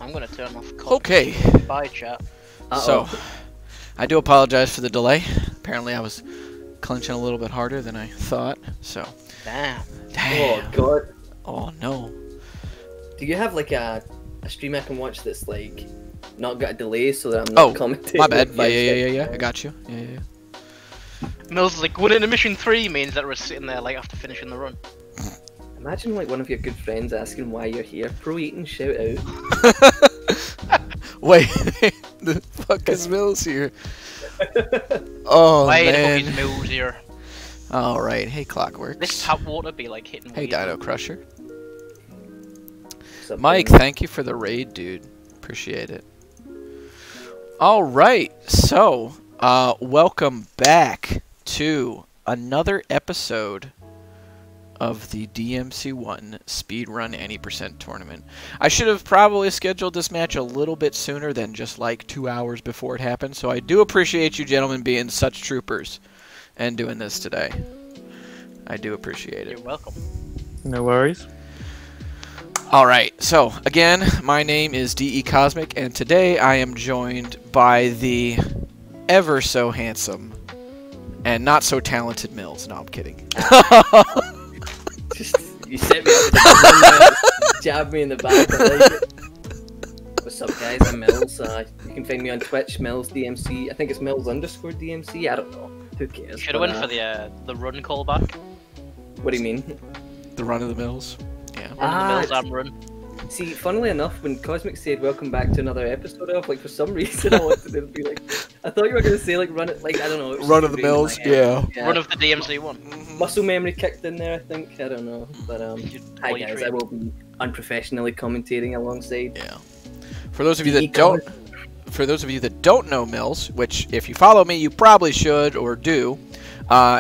I'm gonna turn off. Okay. Bye, chat. So, I do apologize for the delay. Apparently, I was clenching a little bit harder than I thought. So. Damn. Oh god. Oh no. Do you have like a stream I can watch that's like not got a delay so that I'm not commentating? My bad. Like Yeah. I got you. Yeah. Mills is like, winning a mission 3 means that we're sitting there like after finishing the run. Imagine like one of your good friends asking why you're here. Pro Eaton, shout out. Wait, the fuck is Mills here? Oh why man. the fuck is Mills here? All right, hey Clockworks. This tap water be like hitting. Hey Dino Crusher. What's up, Mike, man? thank you for the raid, dude. Appreciate it. All right, so welcome back to another episode of the DMC1 Speedrun Any Percent Tournament. I should have probably scheduled this match a little bit sooner than just like 2 hours before it happened, so I do appreciate you gentlemen being such troopers and doing this today. I do appreciate it. You're welcome. No worries. Alright, so again, my name is DECosmic, and today I am joined by the ever so handsome and not so talented Mills. No, I'm kidding. Just, you set me up with a jab me in the back. I like it. What's up, guys? I'm Mills. You can find me on Twitch, Mills DMC. I think it's Mills_DMC. I don't know. Who cares? Should have went for the run callback. What do you mean? The run of the Mills. Yeah. Run of the Mills and run. See, funnily enough, when Cosmic said "Welcome back to another episode of," like for some reason I wanted to be like, I thought you were gonna say like run it, like I don't know. It was Run just of the a dream in Mills, my head. yeah. Run of the DMC1. Muscle memory kicked in there, I think. I don't know, but hi Play guys, trade. I will be unprofessionally commentating alongside. Yeah. For those of you that don't know Mills, which if you follow me, you probably should or do,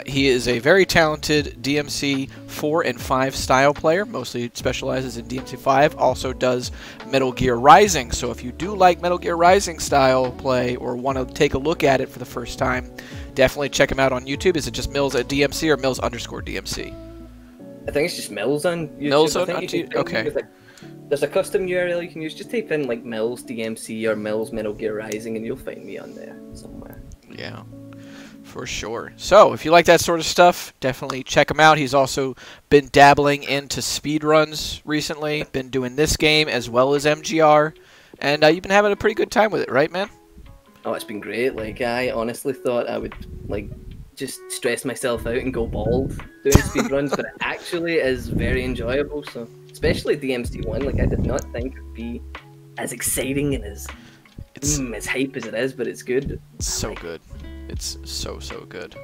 he is a very talented DMC 4 and 5 style player, mostly specializes in DMC 5, also does Metal Gear Rising, so if you do like Metal Gear Rising style play or want to take a look at it for the first time, definitely check him out on YouTube. Is it just Mills at DMC or Mills_DMC? I think it's just Mills on YouTube. Mills I on think you can okay. type in, there's a custom URL you can use. Just type in like Mills DMC or Mills Metal Gear Rising and you'll find me on there somewhere. Yeah, for sure. So, if you like that sort of stuff, definitely check him out. He's also been dabbling into speedruns recently, been doing this game as well as MGR, and you've been having a pretty good time with it, right, man? Oh, it's been great. Like, I honestly thought I would, like, just stress myself out and go bald doing speedruns, but it actually is very enjoyable, so... Especially DMC1, like, I did not think it would be as exciting and as hype as it is, but it's good. It's so good. It's so good.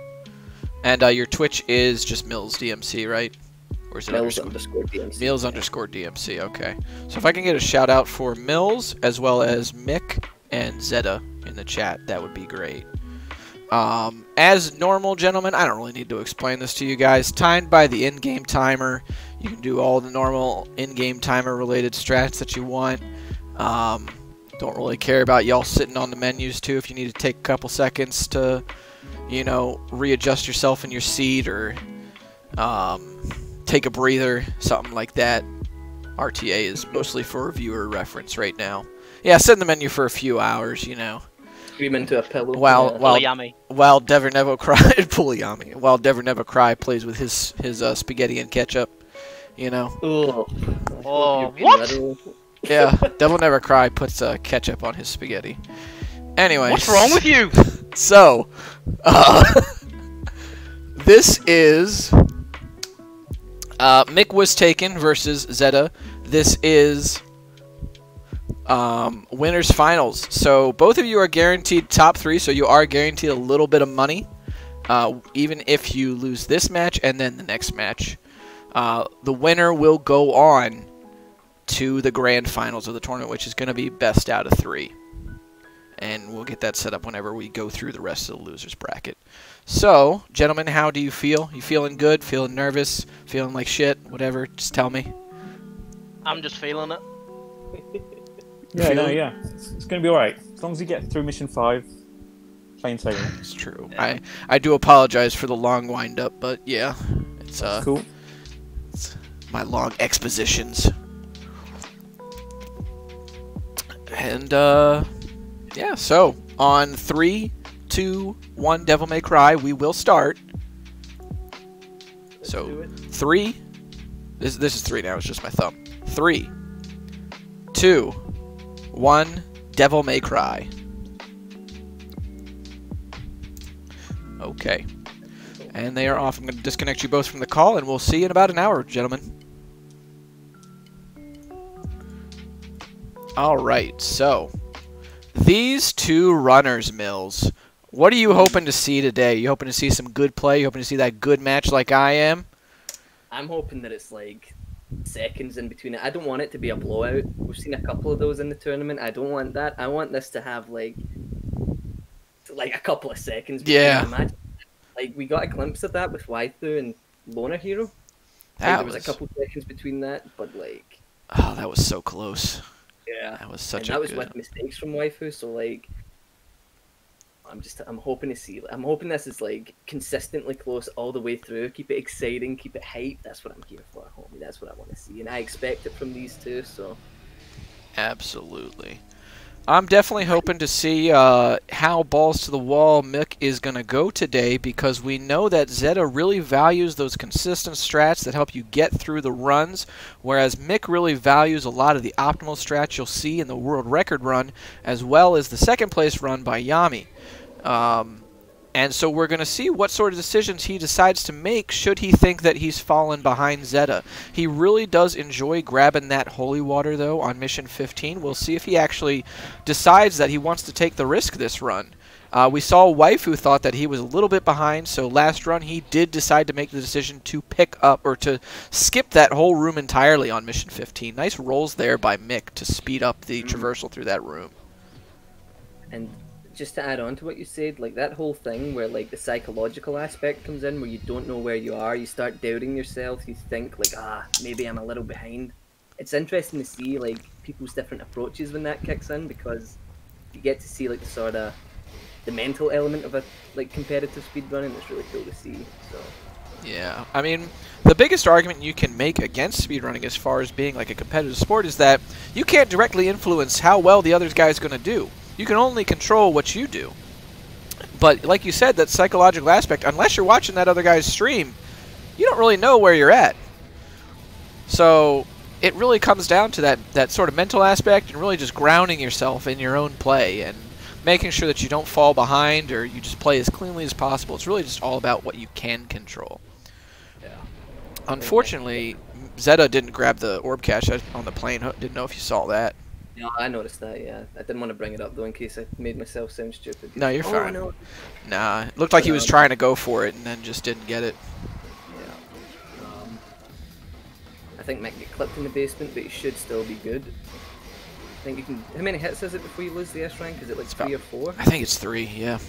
And your Twitch is just Mills DMC, right? Or is it Mills_DMC. Mills_DMC, okay. So if I can get a shout out for Mills, as well as Mick and Zetta in the chat, that would be great. As normal, gentlemen, I don't really need to explain this to you guys. Timed by the in-game timer. You can do all the normal in-game timer related strats that you want. Don't really care about y'all sitting on the menus too if you need to take a couple seconds to, you know, readjust yourself in your seat or take a breather, something like that. RTA is mostly for viewer reference right now. Yeah, sit in the menu for a few hours, you know. Scream into a pillow. While Dever Never Cry Pugliami. While Dever Never Cry plays with his spaghetti and ketchup, you know. Ugh. Oh, what? Yeah, Devil Never Cry puts ketchup on his spaghetti. Anyways. What's wrong with you? So, this is MickWasTaken versus Zetta. This is winners finals. So both of you are guaranteed top 3, so you are guaranteed a little bit of money, even if you lose this match and then the next match. The winner will go on to the grand finals of the tournament, which is going to be best out of 3. And we'll get that set up whenever we go through the rest of the losers bracket. So, gentlemen, how do you feel? You feeling good? Feeling nervous? Feeling like shit? Whatever, just tell me. I'm just feeling it. Yeah. It's going to be alright. As long as you get through mission 5, plain sailing. It's true. Yeah. I do apologize for the long wind-up, but yeah. It's cool. It's my long expositions. And yeah, so on 3, 2, 1, Devil May Cry, we will start. So 3. This is 3 now. It's just my thumb. 3, 2, 1, Devil May Cry. Okay. And they are off. I'm going to disconnect you both from the call, and we'll see you in about an hour, gentlemen. Alright, so these two runners, Mills. What are you hoping to see today? You hoping to see some good play? You hoping to see that good match like I am? I'm hoping that it's like seconds in between it. I don't want it to be a blowout. We've seen a couple of those in the tournament. I don't want that. I want this to have like a couple of seconds between the match. Like, we got a glimpse of that with Waifu and Loner Hero. There was a couple seconds between that, but like... Oh, that was so close. Yeah. That was such and that was with mistakes from Waifu, so like... I'm hoping to see... I'm hoping this is like consistently close all the way through. Keep it exciting, keep it hype. That's what I'm here for, homie. That's what I want to see. And I expect it from these two, so... Absolutely. I'm definitely hoping to see how balls to the wall Mick is going to go today, because we know that Zetta really values those consistent strats that help you get through the runs, whereas Mick really values a lot of the optimal strats you'll see in the world record run, as well as the second place run by Yami. And so we're going to see what sort of decisions he decides to make should he think that he's fallen behind Zetta. He really does enjoy grabbing that holy water, though, on Mission 15. We'll see if he actually decides that he wants to take the risk this run. We saw Waifu thought that he was a little bit behind, so last run he did decide to make the decision to pick up, or to skip that whole room entirely on Mission 15. Nice rolls there by Mick to speed up the traversal through that room. And just to add on to what you said, like that whole thing where like the psychological aspect comes in, where you don't know where you are, you start doubting yourself, you think like, maybe I'm a little behind. It's interesting to see like people's different approaches when that kicks in, because you get to see like the mental element of a like competitive speedrunning. It's really cool to see. So yeah, I mean, the biggest argument you can make against speedrunning as far as being like a competitive sport is that you can't directly influence how well the other guy's going to do. You can only control what you do. But like you said, that psychological aspect, unless you're watching that other guy's stream, you don't really know where you're at. So it really comes down to that sort of mental aspect, and really just grounding yourself in your own play and making sure that you don't fall behind, or you just play as cleanly as possible. It's really just all about what you can control. yeah. Unfortunately, Zetta didn't grab the orb cache on the plane. Didn't know if you saw that. No, I noticed that, yeah. I didn't want to bring it up, though, in case I made myself sound stupid. No, you're fine. No. Nah, it looked like he was trying to go for it and then just didn't get it. Yeah. I think Mick get clipped in the basement, but he should still be good. I think you can... How many hits is it before you lose the S rank? Is it like 3 or 4? I think it's 3, yeah.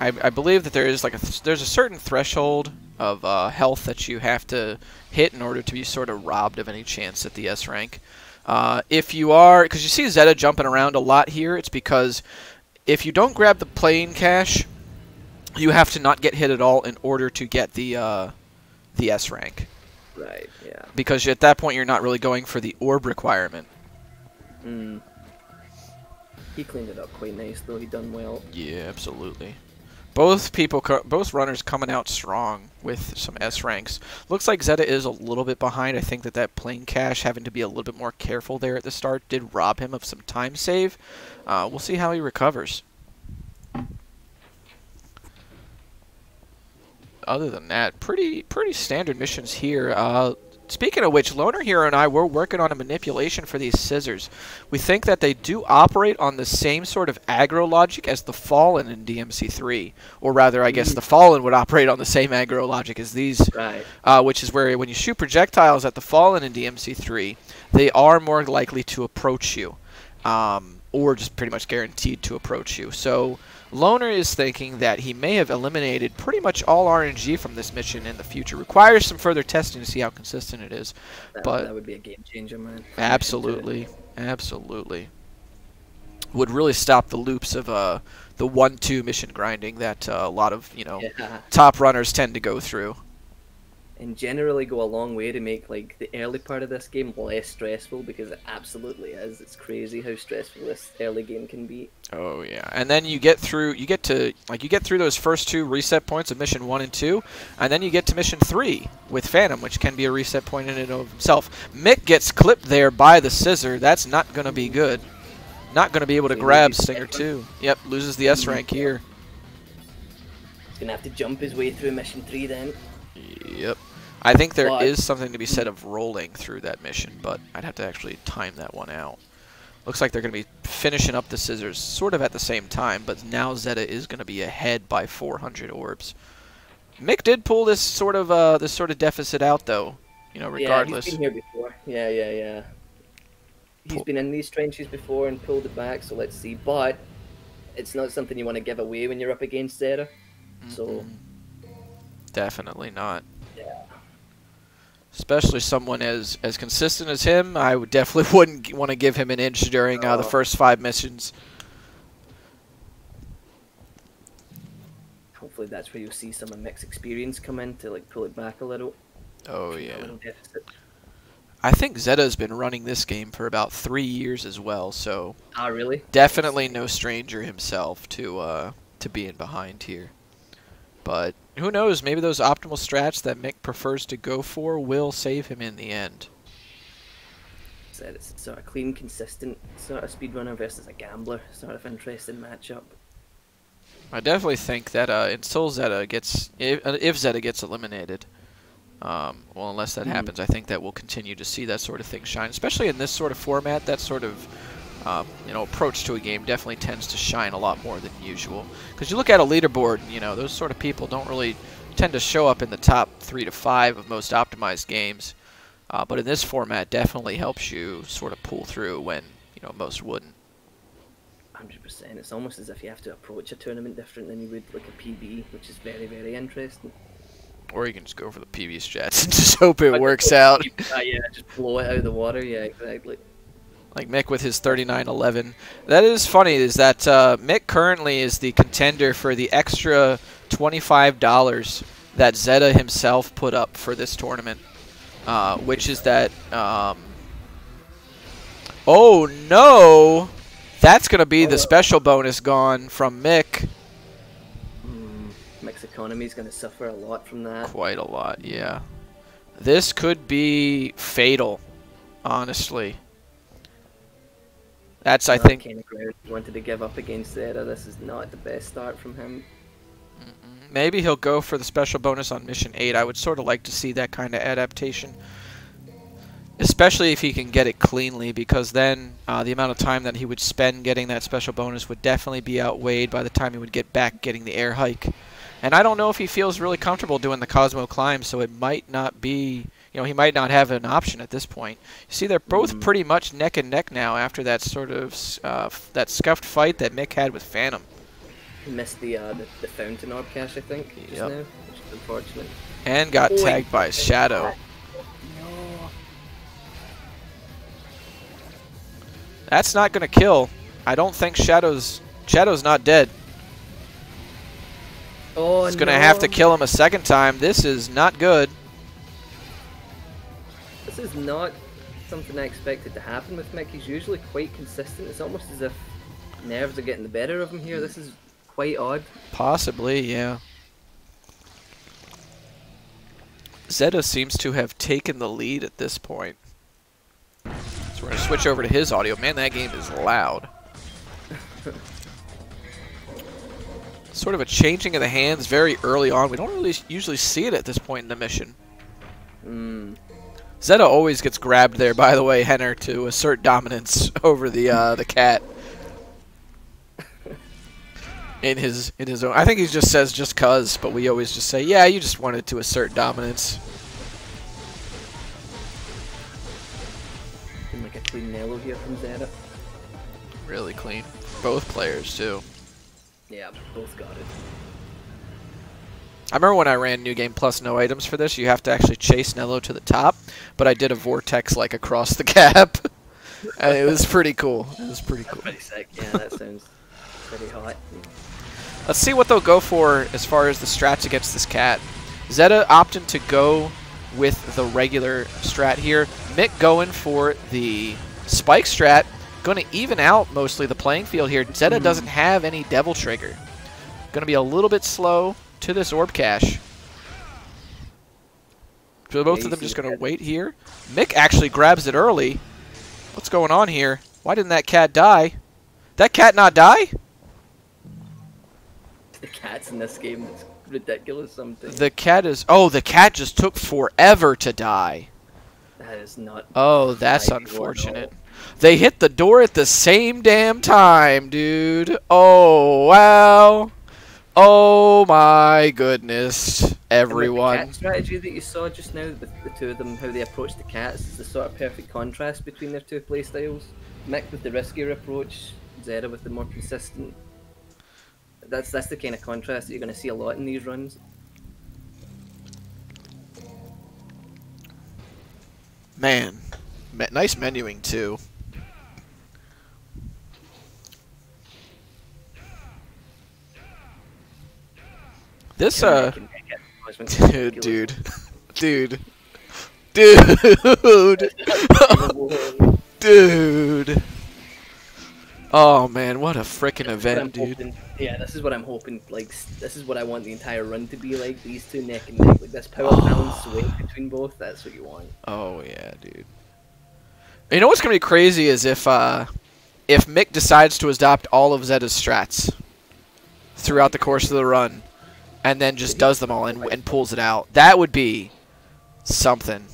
I believe that there is like there's a certain threshold of health that you have to hit in order to be sort of robbed of any chance at the S rank. If you are, because you see Zetta jumping around a lot here, it's because if you don't grab the plane cache, you have to not get hit at all in order to get the S rank. Right, yeah. Because at that point you're not really going for the orb requirement. He cleaned it up quite nice, though. He done well. Yeah, absolutely. Both runners coming out strong with some S ranks. Looks like Zetta is a little bit behind. I think that plane cache, having to be a little bit more careful there at the start, did rob him of some time save. We'll see how he recovers. Other than that, pretty standard missions here. Speaking of which, Loner Hero and I were working on a manipulation for these scissors. We think that they do operate on the same sort of aggro logic as the Fallen in DMC3. Or rather, I guess the Fallen would operate on the same aggro logic as these. Right. Which is where when you shoot projectiles at the Fallen in DMC3, they are more likely to approach you. Or just pretty much guaranteed to approach you. So Loner is thinking that he may have eliminated pretty much all RNG from this mission in the future. Requires some further testing to see how consistent it is. That would be a game changer, man. Absolutely. Absolutely. Would really stop the loops of the 1-2 mission grinding that a lot of, top runners tend to go through. and generally go a long way to make like the early part of this game less stressful, because it absolutely is. It's crazy how stressful this early game can be. Oh yeah, and then you get through those first 2 reset points of mission 1 and 2, and then you get to mission 3 with Phantom, which can be a reset point in and of himself. Mick gets clipped there by the scissor. That's not gonna be good. Not gonna be able to grab Stinger 2. Yep, loses the S rank here. He's gonna have to jump his way through mission 3 then. Yep. I think there is something to be said of rolling through that mission, but I'd have to actually time that one out. Looks like they're going to be finishing up the scissors sort of at the same time, but now Zetta is going to be ahead by 400 orbs. Mick did pull this sort of deficit out, though. You know, regardless. Yeah, he's been here before. Yeah. He's been in these trenches before and pulled it back, so let's see. But it's not something you want to give away when you're up against Zetta. So definitely not. Yeah. Especially someone as consistent as him, I would definitely wouldn't want to give him an inch during the first 5 missions. Hopefully that's where you'll see some of Mick's experience come in to like pull it back a little. Oh yeah. A little deficit. I think Zetta's been running this game for about 3 years as well, so really? Definitely no stranger himself to being behind here. But who knows, maybe those optimal strats that Mick prefers to go for will save him in the end. It's sort of clean, consistent sort of speedrunner versus a gambler sort of interesting matchup. I definitely think that until Zetta gets, if Zetta gets eliminated, well, unless that happens, I think that we'll continue to see that sort of thing shine, especially in this sort of format. That sort of approach to a game definitely tends to shine a lot more than usual. Because you look at a leaderboard, those sort of people don't really tend to show up in the top 3 to 5 of most optimized games. But in this format, definitely helps you sort of pull through when most wouldn't. 100%. It's almost as if you have to approach a tournament different than you would like a PB, which is very, very interesting. Or you can just go for the PB strats and just hope it works out. Yeah, just blow it out of the water. Yeah, exactly. Like Mick with his 39.11. That is funny, is that Mick currently is the contender for the extra $25 that Zetta himself put up for this tournament. Which is that... oh no! That's going to be the special bonus gone from Mick. Mick's economy is going to suffer a lot from that. Quite a lot, yeah. This could be fatal, honestly. That's, I think... wanted to give up against Zetta. This is not the best start from him. Maybe he'll go for the special bonus on Mission 8. I would sort of like to see that kind of adaptation. Especially if he can get it cleanly, because then the amount of time that he would spend getting that special bonus would definitely be outweighed by the time he would get back getting the air hike. And I don't know if he feels really comfortable doing the Cosmo climb, so it might not be... he might not have an option at this point. You see, they're both pretty much neck and neck now after that sort of that scuffed fight that Mick had with Phantom. He missed the fountain orb cache, I think, just now, which is unfortunate. And got tagged by Shadow. No. That's not going to kill. I don't think Shadow's not dead. Oh, He's going to have to kill him a second time. This is not good. This is not something I expected to happen with Mick. He's usually quite consistent. It's almost as if nerves are getting the better of him here. This is quite odd. Possibly, yeah. Zetta seems to have taken the lead at this point. So we're going to switch over to his audio. Man, that game is loud. Sort of a changing of the hands very early on. We don't really usually see it at this point in the mission. Zetta always gets grabbed there, by the way, Henner, to assert dominance over the cat. In his own, I think he just says just cuz, but we always just say, yeah, you just wanted to assert dominance. Like a clean Nello here from Zetta. Really clean. Both players too. Yeah, both got it. I remember when I ran New Game Plus no items for this, you have to actually chase Nello to the top, but I did a vortex like across the gap. And it was pretty cool. It was pretty cool. Pretty sick. Yeah, that sounds pretty hot. Let's see what they'll go for as far as the strats against this cat. Zetta opting to go with the regular strat here. Mick going for the spike strat. Going to even out mostly the playing field here. Zetta doesn't have any Devil Trigger. Going to be a little bit slow to this orb cache. So both of them just going to wait here. Mick actually grabs it early. What's going on here? Why didn't that cat die? That cat not die? The cats in this game is ridiculous sometimes. The cat is... Oh, the cat just took forever to die. That is not... Oh, that's unfortunate. They hit the door at the same damn time, dude. Oh, wow. Oh, my goodness, everyone. The cat strategy that you saw just now, with the two of them, how they approach the cats, is the sort of perfect contrast between their two playstyles. Mick with the riskier approach, Zetta with the more consistent. That's the kind of contrast that you're going to see a lot in these runs. Man, nice menuing too. This dude, dude, dude. Oh man, what a frickin' event, dude. Yeah, this is what I'm hoping. Like, this is what I want the entire run to be like. These two neck and neck, like this power balance swing between both. That's what you want. Oh yeah, dude. You know what's gonna be crazy is if Mick decides to adopt all of Zetta's strats throughout the course of the run, and then just does them all and pulls it out. That would be something.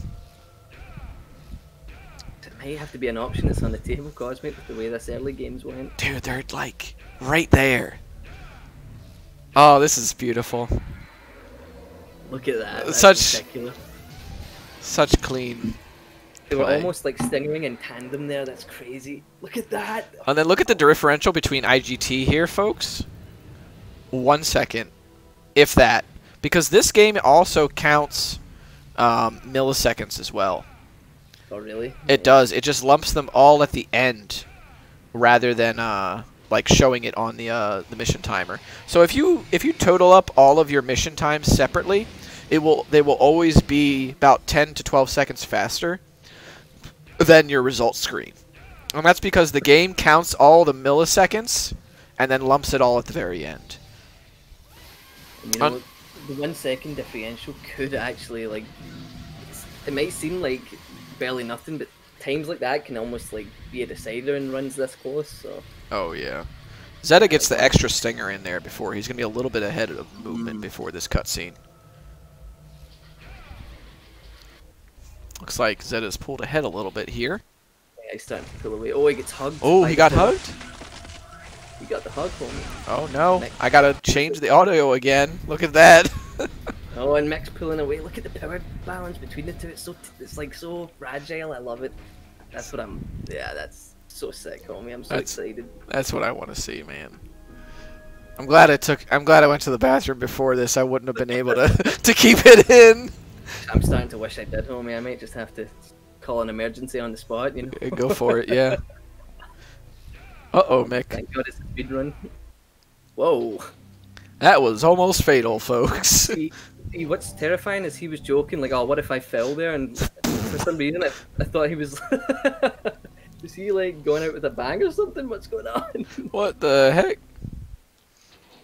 It might have to be an option that's on the table, Cosmic, with the way this early games went. Dude, they're like right there. Oh, this is beautiful. Look at that. That's such ridiculous. Such clean. They were play. almost like stinging in tandem there. That's crazy. Look at that. And then look at the differential between IGT here, folks. 1 second, if that, because this game also counts milliseconds as well. Oh really? It does. It just lumps them all at the end, rather than like showing it on the mission timer. So if you total up all of your mission times separately, they will always be about 10 to 12 seconds faster than your results screen. And that's because the game counts all the milliseconds and then lumps it all at the very end. You know, the 1 second differential could actually, like, it might seem like barely nothing, but times like that can almost like be a decider in runs this close. So. Oh yeah. Zetta gets the extra stinger in there before. He's gonna be a little bit ahead of movement before this cutscene. Looks like Zetta's pulled ahead a little bit here. Yeah, he's starting to pull away. Oh, he gets hugged. Oh, he got hugged? He got the hug, homie. Oh no, I gotta change the audio again. Look at that. Oh, and Mick's pulling away. Look at the power balance between the two. It's like so fragile. I love it. That's what I'm. Yeah, that's so sick, homie. I'm so excited. That's what I want to see, man. I'm glad I went to the bathroom before this. I wouldn't have been able to keep it in. I'm starting to wish I did, homie. I might just have to call an emergency on the spot. You know. Go for it, yeah. Uh-oh, Mick. Thank God it's a speedrun. Whoa. That was almost fatal, folks. What's terrifying is he was joking, like, oh, what if I fell there? And for some reason, I thought he was... Is he, like, going out with a bang or something? What's going on? What the heck?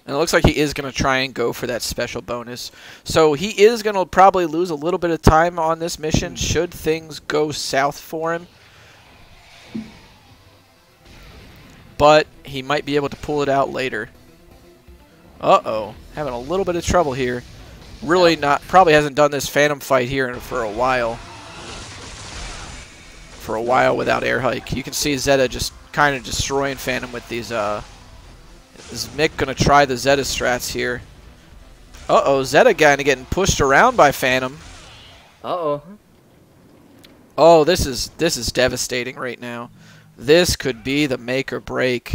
And it looks like he is going to try and go for that special bonus. So he is going to probably lose a little bit of time on this mission should things go south for him. But he might be able to pull it out later. Uh-oh. Having a little bit of trouble here. Really not... Probably hasn't done this Phantom fight here for a while. For a while without air hike. You can see Zetta just kind of destroying Phantom with these... Is Mick going to try the Zetta strats here? Uh-oh. Zetta kind of getting pushed around by Phantom. Uh-oh. Oh, this is devastating right now. This could be the make or break.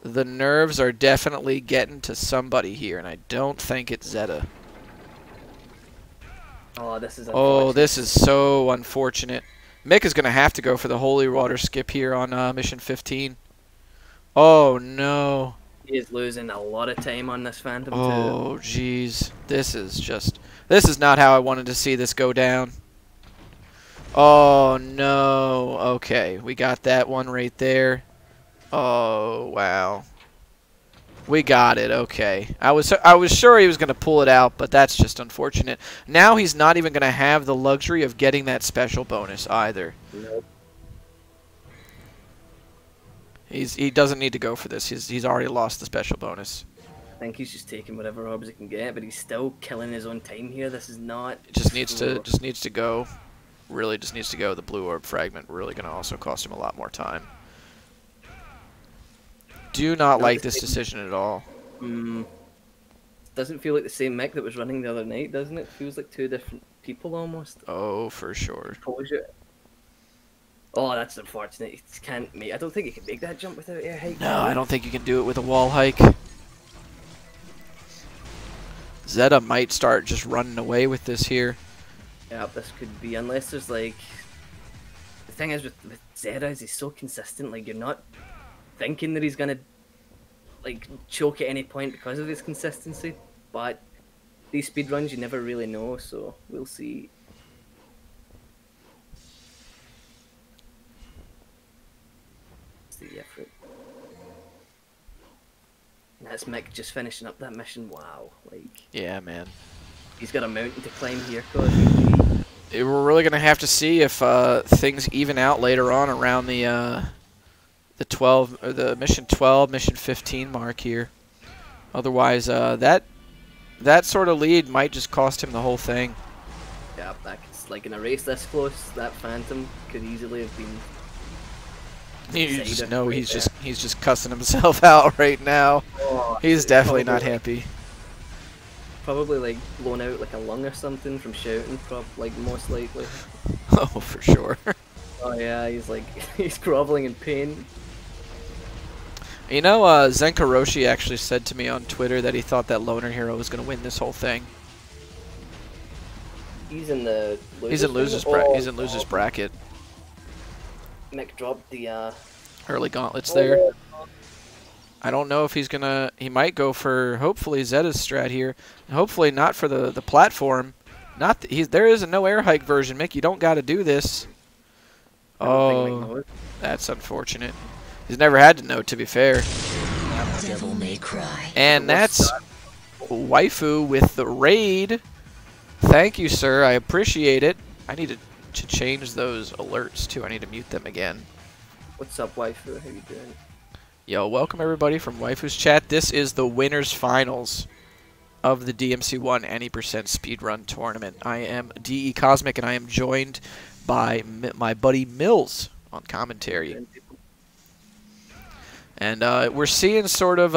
The nerves are definitely getting to somebody here, and I don't think it's Zetta. Oh, this is unfortunate. Oh, this is so unfortunate. Mick is going to have to go for the holy water skip here on mission 15. Oh, no. He is losing a lot of time on this Phantom too. Oh, jeez. This is not how I wanted to see this go down. Oh, no. Okay, we got that one right there. Oh, wow. We got it. Okay. I was sure he was going to pull it out, but that's just unfortunate. Now he's not even going to have the luxury of getting that special bonus either. Nope. He doesn't need to go for this. He's already lost the special bonus. I think he's just taking whatever orbs he can get, but he's still killing his own time here. This is not. It just needs to go. Really, just needs to go. The blue orb fragment really going to also cost him a lot more time. Do not like this decision at all. Doesn't feel like the same mech that was running the other night, doesn't it? Feels like two different people almost. Oh, for sure. Oh, that's unfortunate. He can't make. I don't think he can make that jump without air hike. No, I don't think you can do it with a wall hike. Zetta might start just running away with this here. Yeah, this could be, unless there's like. The thing is with Zetta is he's so consistent. Like, you're not thinking that he's gonna like choke at any point because of his consistency, but these speedruns you never really know, so we'll see. The effort. That's Mick just finishing up that mission. Wow, like, Yeah, man. he's got a mountain to climb here, cause We're really gonna have to see if things even out later on around the 12 or the mission 12, mission 15 mark here. Otherwise, that sort of lead might just cost him the whole thing. yeah, that's like in a race this close, that Phantom could easily have been. You just know he's just cussing himself out right now. Oh, He's definitely not happy. Probably like blown out like a lung or something from shouting. Like most likely. Oh, for sure. Oh yeah, he's like he's groveling in pain. You know, Zenkaroshi actually said to me on Twitter that he thought that Loner Hero was going to win this whole thing. He's in the. He's in losers bracket. Mick dropped the Early gauntlets there. I don't know if he's gonna. He might go for hopefully Zetta's strat here. Hopefully not for the platform. Not there is a no air hike version, Mick. You don't got to do this. Oh, that's unfortunate. He's never had to know, to be fair. Devil may cry. And that's Waifu with the raid. Thank you, sir. I appreciate it. I need to change those alerts too. I need to mute them again. What's up, Waifu? How you doing? Yo, welcome everybody from Waifu's chat. This is the winners finals of the DMC1 any% speedrun tournament. I am DECosmic and I am joined by my buddy Mills on commentary. And we're seeing sort of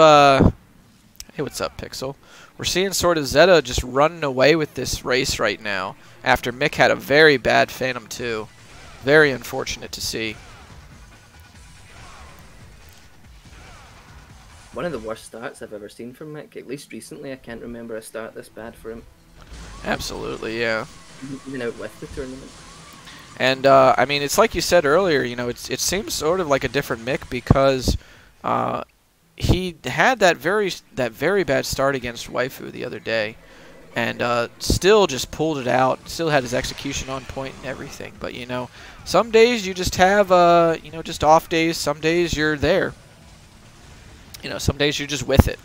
hey, what's up, Pixel? We're seeing sort of Zetta just running away with this race right now after Mick had a very bad Phantom 2. Very unfortunate to see. One of the worst starts I've ever seen from Mick. At least recently, I can't remember a start this bad for him. Absolutely, yeah. Even out with the tournament. And I mean, it's like you said earlier. You know, it seems sort of like a different Mick because he had that very bad start against Waifu the other day, and still just pulled it out. Still had his execution on point and everything. But you know, some days you just have you know, just off days. Some days you're there. You know, some days you're just with it.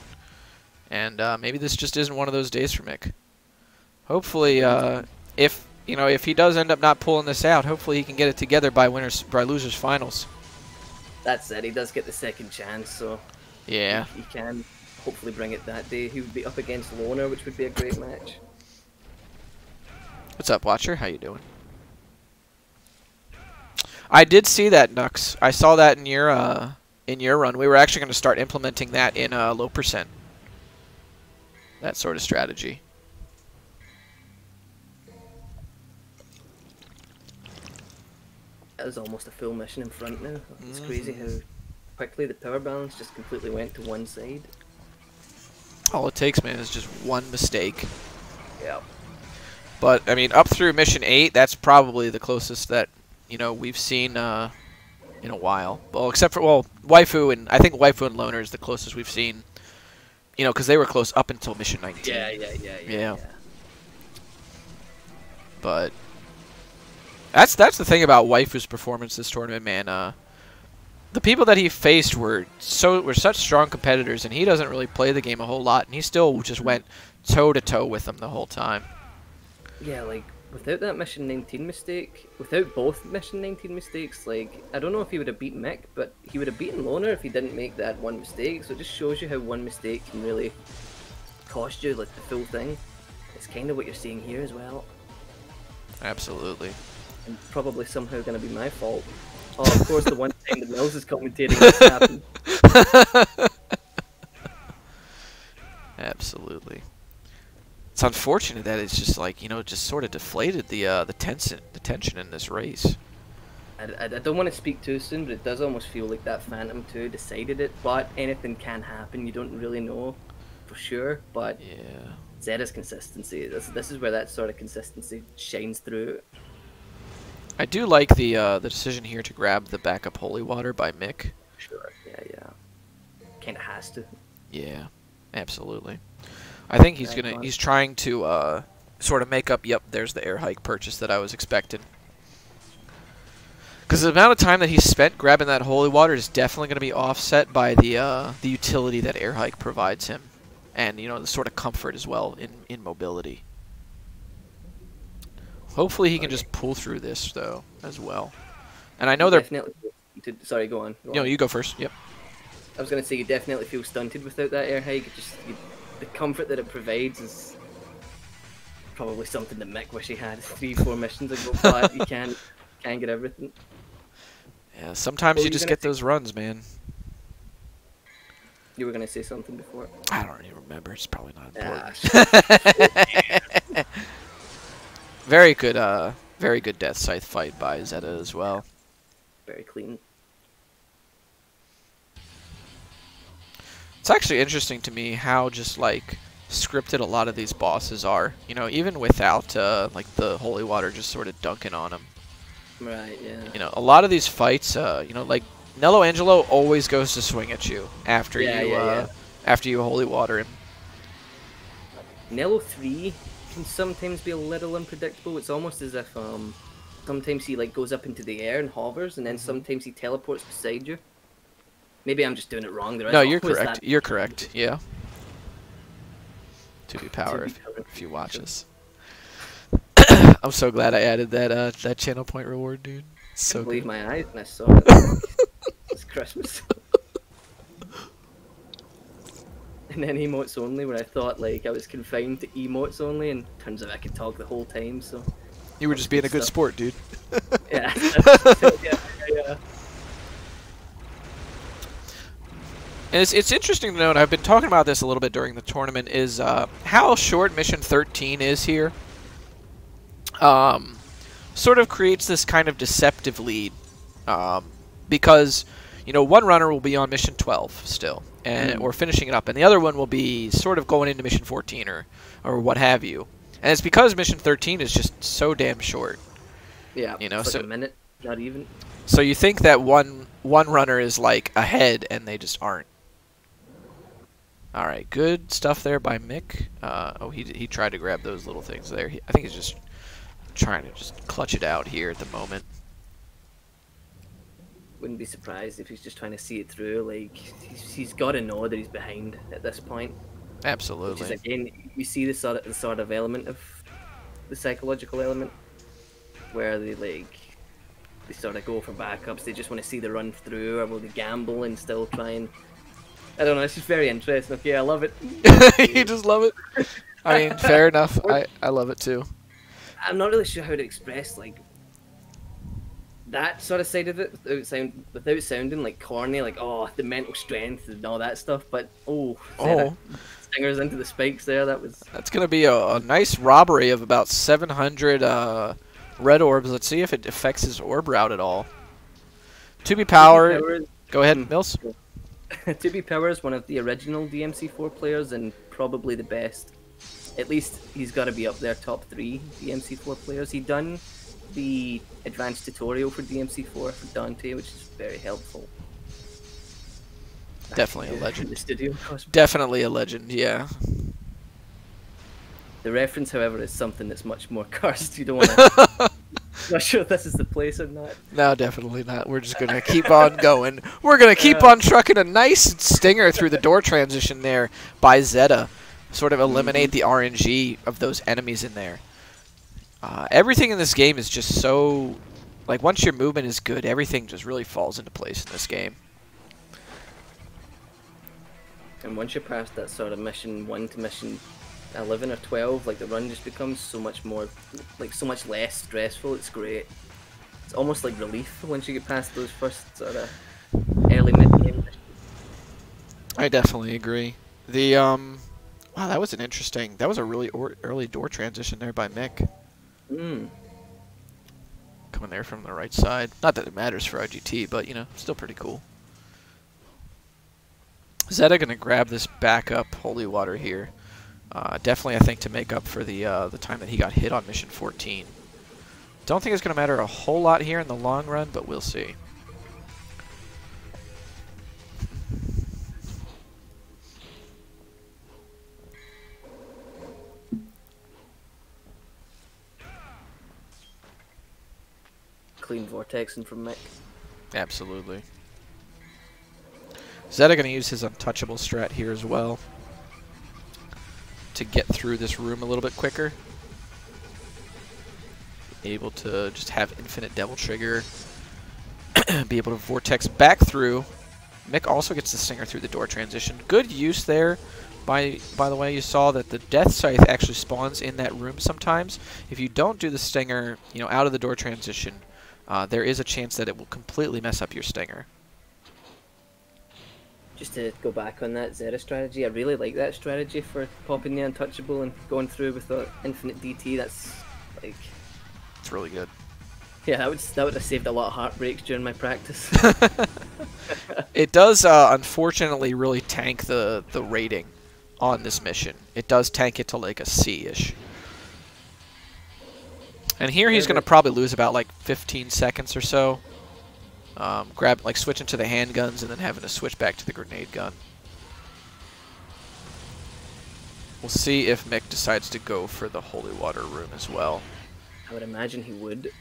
And maybe this just isn't one of those days for Mick. Hopefully, if he does end up not pulling this out, hopefully he can get it together by losers finals. That's it. He does get the second chance, so yeah, he can hopefully bring it that day. He would be up against Loner, which would be a great match. What's up, Watcher? How you doing? I did see that, Nux. I saw that in your run. We were actually going to start implementing that in low percent. That sort of strategy. That was almost a full mission in front now. It's crazy how quickly the power balance just completely went to one side. All it takes, man, is just one mistake. Yeah. But I mean, up through mission 8, that's probably the closest that we've seen in a while. Well, except for Waifu, and I think Waifu and Loner is the closest we've seen You know, because they were close up until mission 19. Yeah. But that's the thing about Waifu's performance this tournament, man. The people that he faced were such strong competitors, and he doesn't really play the game a whole lot, and he still just went toe to toe with them the whole time. Yeah, like without that mission 19 mistake, without both mission 19 mistakes, like I don't know if he would have beaten Mick, but he would have beaten Loner if he didn't make that one mistake. So it just shows you how one mistake can really cost you like the full thing. It's kind of what you're seeing here as well. Absolutely. And probably somehow going to be my fault. Oh, of course, the one time the Mills is commentating this happened. Absolutely. It's unfortunate that it's just like, you know, just sort of deflated the tension in this race. I don't want to speak too soon, but it does almost feel like that Phantom 2 decided it. But anything can happen. You don't really know for sure. But Yeah. Zetta's consistency. This is where that sort of consistency shines through. I do like the decision here to grab the backup holy water by Mick. Sure. Yeah. Kind of has to. Yeah, absolutely. I think he's trying to sort of make up. Yep, there's the air hike purchase that I was expecting. Because the amount of time that he spent grabbing that holy water is definitely going to be offset by the utility that air hike provides him, and you know the sort of comfort as well in mobility. Hopefully he can just pull through this though as well. And I know they're definitely. Sorry, go on. No, you go first. Yep. I was going to say you definitely feel stunted without that air hike. The comfort that it provides is probably something that Mick wish he had 3-4 missions ago, but you can't get everything. Yeah, sometimes you just get those runs, man. You were going to say something before. I don't even remember. It's probably not important. Very good death scythe fight by Zetta as well. Very clean. It's actually interesting to me how just like scripted a lot of these bosses are. You know, even without like the holy water just sort of dunking on them. Right. Yeah. You know, a lot of these fights, you know, like Nello Angelo always goes to swing at you after after you holy water him. Nello 3 can sometimes be a little unpredictable. It's almost as if sometimes he like goes up into the air and hovers, and then sometimes he teleports beside you. Maybe I'm just doing it wrong. No, you're correct. You're correct. Yeah. To be power if you watch us. I'm so glad I added that channel point reward, dude. So I believe good. my eyes when I saw it. It's Christmas. And then emotes only, where I thought like I was confined to emotes only, and turns out I could talk the whole time. So You were just being a good sport, dude. yeah. Yeah. And it's interesting to note, I've been talking about this a little bit during the tournament, is how short Mission 13 is here. Sort of creates this kind of deceptive lead. Because, you know, one runner will be on Mission 12 still, and or finishing it up, and the other one will be sort of going into Mission 14 or what have you. And it's because Mission 13 is just so damn short. Yeah, you know, it's like so a minute, not even. So you think that one runner is like ahead, and they just aren't. All right, good stuff there by Mick. Oh, he tried to grab those little things there. I think he's just trying to just clutch it out here at the moment. Wouldn't be surprised if he's just trying to see it through. Like he's got to know that he's behind at this point. Absolutely. Which is, again, you see the sort of element of the psychological element where they sort of go for backups. They just want to see the run through, or will they gamble and still try and. I don't know. It's just very interesting. Okay, I love it. You just love it. I mean, fair enough. I love it too. I'm not really sure how to express like that sort of side of it without sounding like corny, like oh the mental strength and all that stuff. But stingers into the spikes there. That's gonna be a nice robbery of about 700 red orbs. Let's see if it affects his orb route at all. To be powered. Go ahead, Mills. To be Power is one of the original DMC4 players and probably the best. At least he's got to be up there top 3 DMC4 players. He done the advanced tutorial for DMC4 for Dante, which is very helpful. Definitely a In legend. the studio, DeCosmic. Definitely a legend, yeah. The reference, however, is something that's much more cursed. You don't want to. Not sure if this is the place or not. No, definitely not. We're just going to keep on going. We're going to keep on trucking a nice stinger through the door transition there by Zetta. Sort of eliminate the RNG of those enemies in there. Everything in this game is just so... Like, once your movement is good, everything just really falls into place in this game. And once you're past that sort of mission 1 to mission 11 or 12, like the run just becomes so much more, like so much less stressful. It's great. It's almost like relief once you get past those first sort of early mid-game missions. I definitely agree. The wow, that was an interesting. That was a really early door transition there by Mick. Mm. Coming there from the right side. Not that it matters for IGT, but you know, still pretty cool. Zetta gonna grab this backup holy water here. Definitely, I think, to make up for the time that he got hit on mission 14. Don't think it's gonna matter a whole lot here in the long run, but we'll see. Clean vortexing from Mick. Absolutely. Zetta gonna use his untouchable strat here as well to get through this room a little bit quicker. Able to just have infinite devil trigger. Be able to vortex back through. Mick also gets the stinger through the door transition. Good use there. By the way, you saw that the death scythe actually spawns in that room sometimes. If you don't do the stinger, you know, out of the door transition, there is a chance that it will completely mess up your stinger. Just to go back on that Zeta strategy, I really like that strategy for popping the untouchable and going through with the infinite DT. That's like, It's really good. yeah, that would have saved a lot of heartbreaks during my practice. It does, unfortunately, really tank the rating on this mission. It does tank it to like a C-ish. And here he's going to probably lose about like 15 seconds or so. Switch into the handguns and then having to switch back to the grenade gun. We'll see if Mick decides to go for the holy water room as well. I would imagine he would.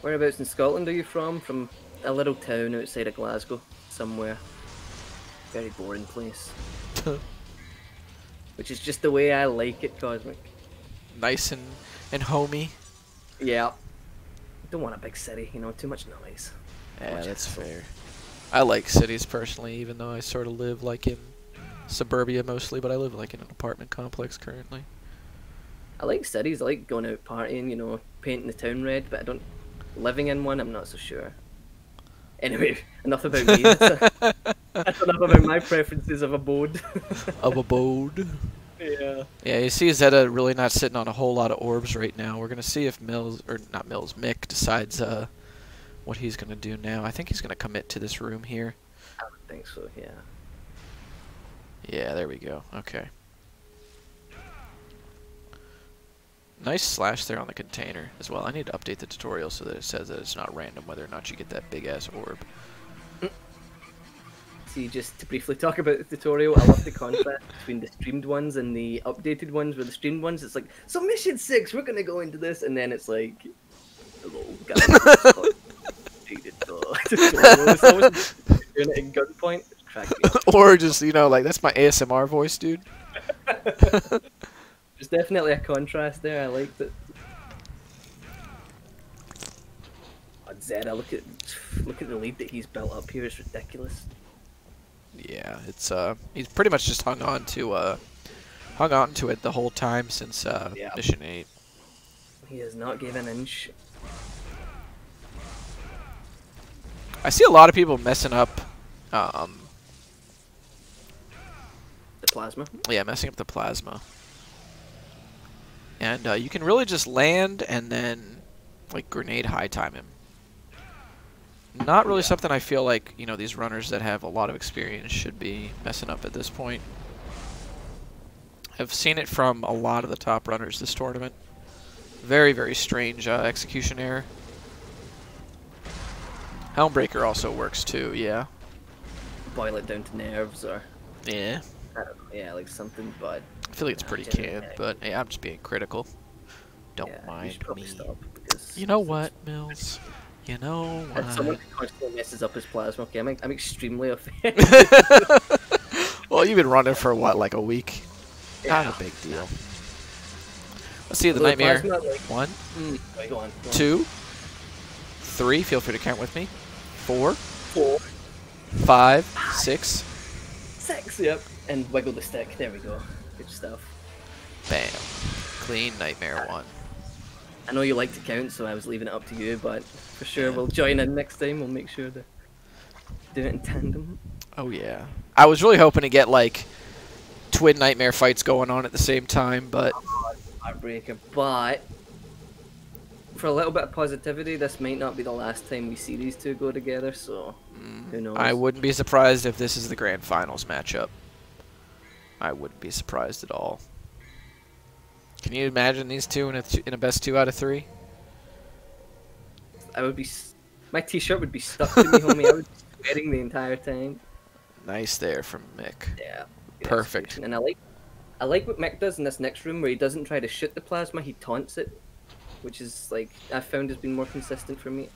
Whereabouts in Scotland are you from? From a little town outside of Glasgow, somewhere. Very boring place. Which is just the way I like it, Cosmic. Nice and homey. Yeah. Don't want a big city, you know, too much noise. Yeah, that's fair. I like cities personally, even though I sort of live like in suburbia mostly, but I live like in an apartment complex currently. I like cities, I like going out partying, you know, painting the town red, but I don't... Living in one, I'm not so sure. Anyway, enough about me. That's enough about my preferences of abode. Of abode. Yeah. Yeah, you see Zetta really not sitting on a whole lot of orbs right now. We're going to see if Mick decides what he's going to do now. I think he's going to commit to this room here. I would think so, yeah. Yeah, there we go. Okay. Nice slash there on the container as well. I need to update the tutorial so that it says that it's not random whether or not you get that big-ass orb. See, just to briefly talk about the tutorial, I love the contrast between the streamed ones and the updated ones. Where the streamed ones, it's like, so mission 6, we're gonna go into this, and then it's like, hello, guys. It's always doing it in gunpoint. It's cracking. Or just, you know, like, that's my ASMR voice, dude. There's definitely a contrast there, I liked it. Oh, Zetta, look at the lead that he's built up here, it's ridiculous. Yeah, it's he's pretty much just hung on to it the whole time since mission 8. He has not given an inch. I see a lot of people messing up The plasma. yeah, messing up the plasma. And you can really just land and then like grenade high time him. Not really something I feel like, you know, these runners that have a lot of experience should be messing up at this point. I've seen it from a lot of the top runners this tournament. Very, very strange execution error. Helmbreaker also works too, yeah. boil it down to nerves or Yeah. I don't know, yeah, like something. But I feel like it's pretty canned, but hey, I'm just being critical. Don't yeah, you mind should probably me. stop because You know what, Mills? You know if someone what? constantly messes up his plasma, okay, I'm extremely offended. Well, you've been running for what, like a week? Yeah. Not a big deal. Let's see the Although nightmare. plasma, like, 1, right, go on. 2, 3. Feel free to count with me. 4, 4, 5, 6. 6, yep. And wiggle the stick. There we go. Good stuff. Bam. Clean nightmare 1. I know you like to count, so I was leaving it up to you, but for sure Yeah. we'll join in next time. We'll make sure to do it in tandem. Oh yeah. I was really hoping to get like twin nightmare fights going on at the same time, but Heartbreaker, but for a little bit of positivity, this might not be the last time we see these two go together, so who knows? I wouldn't be surprised if this is the grand finals matchup. I wouldn't be surprised at all. Can you imagine these two in a best 2 out of 3? I would be. My T-shirt would be stuck to me, homie. I would be sweating the entire time. Nice there from Mick. Yeah. good Perfect. execution. And I like what Mick does in this next room, where he doesn't try to shoot the plasma, he taunts it, which is like I've found has been more consistent for me.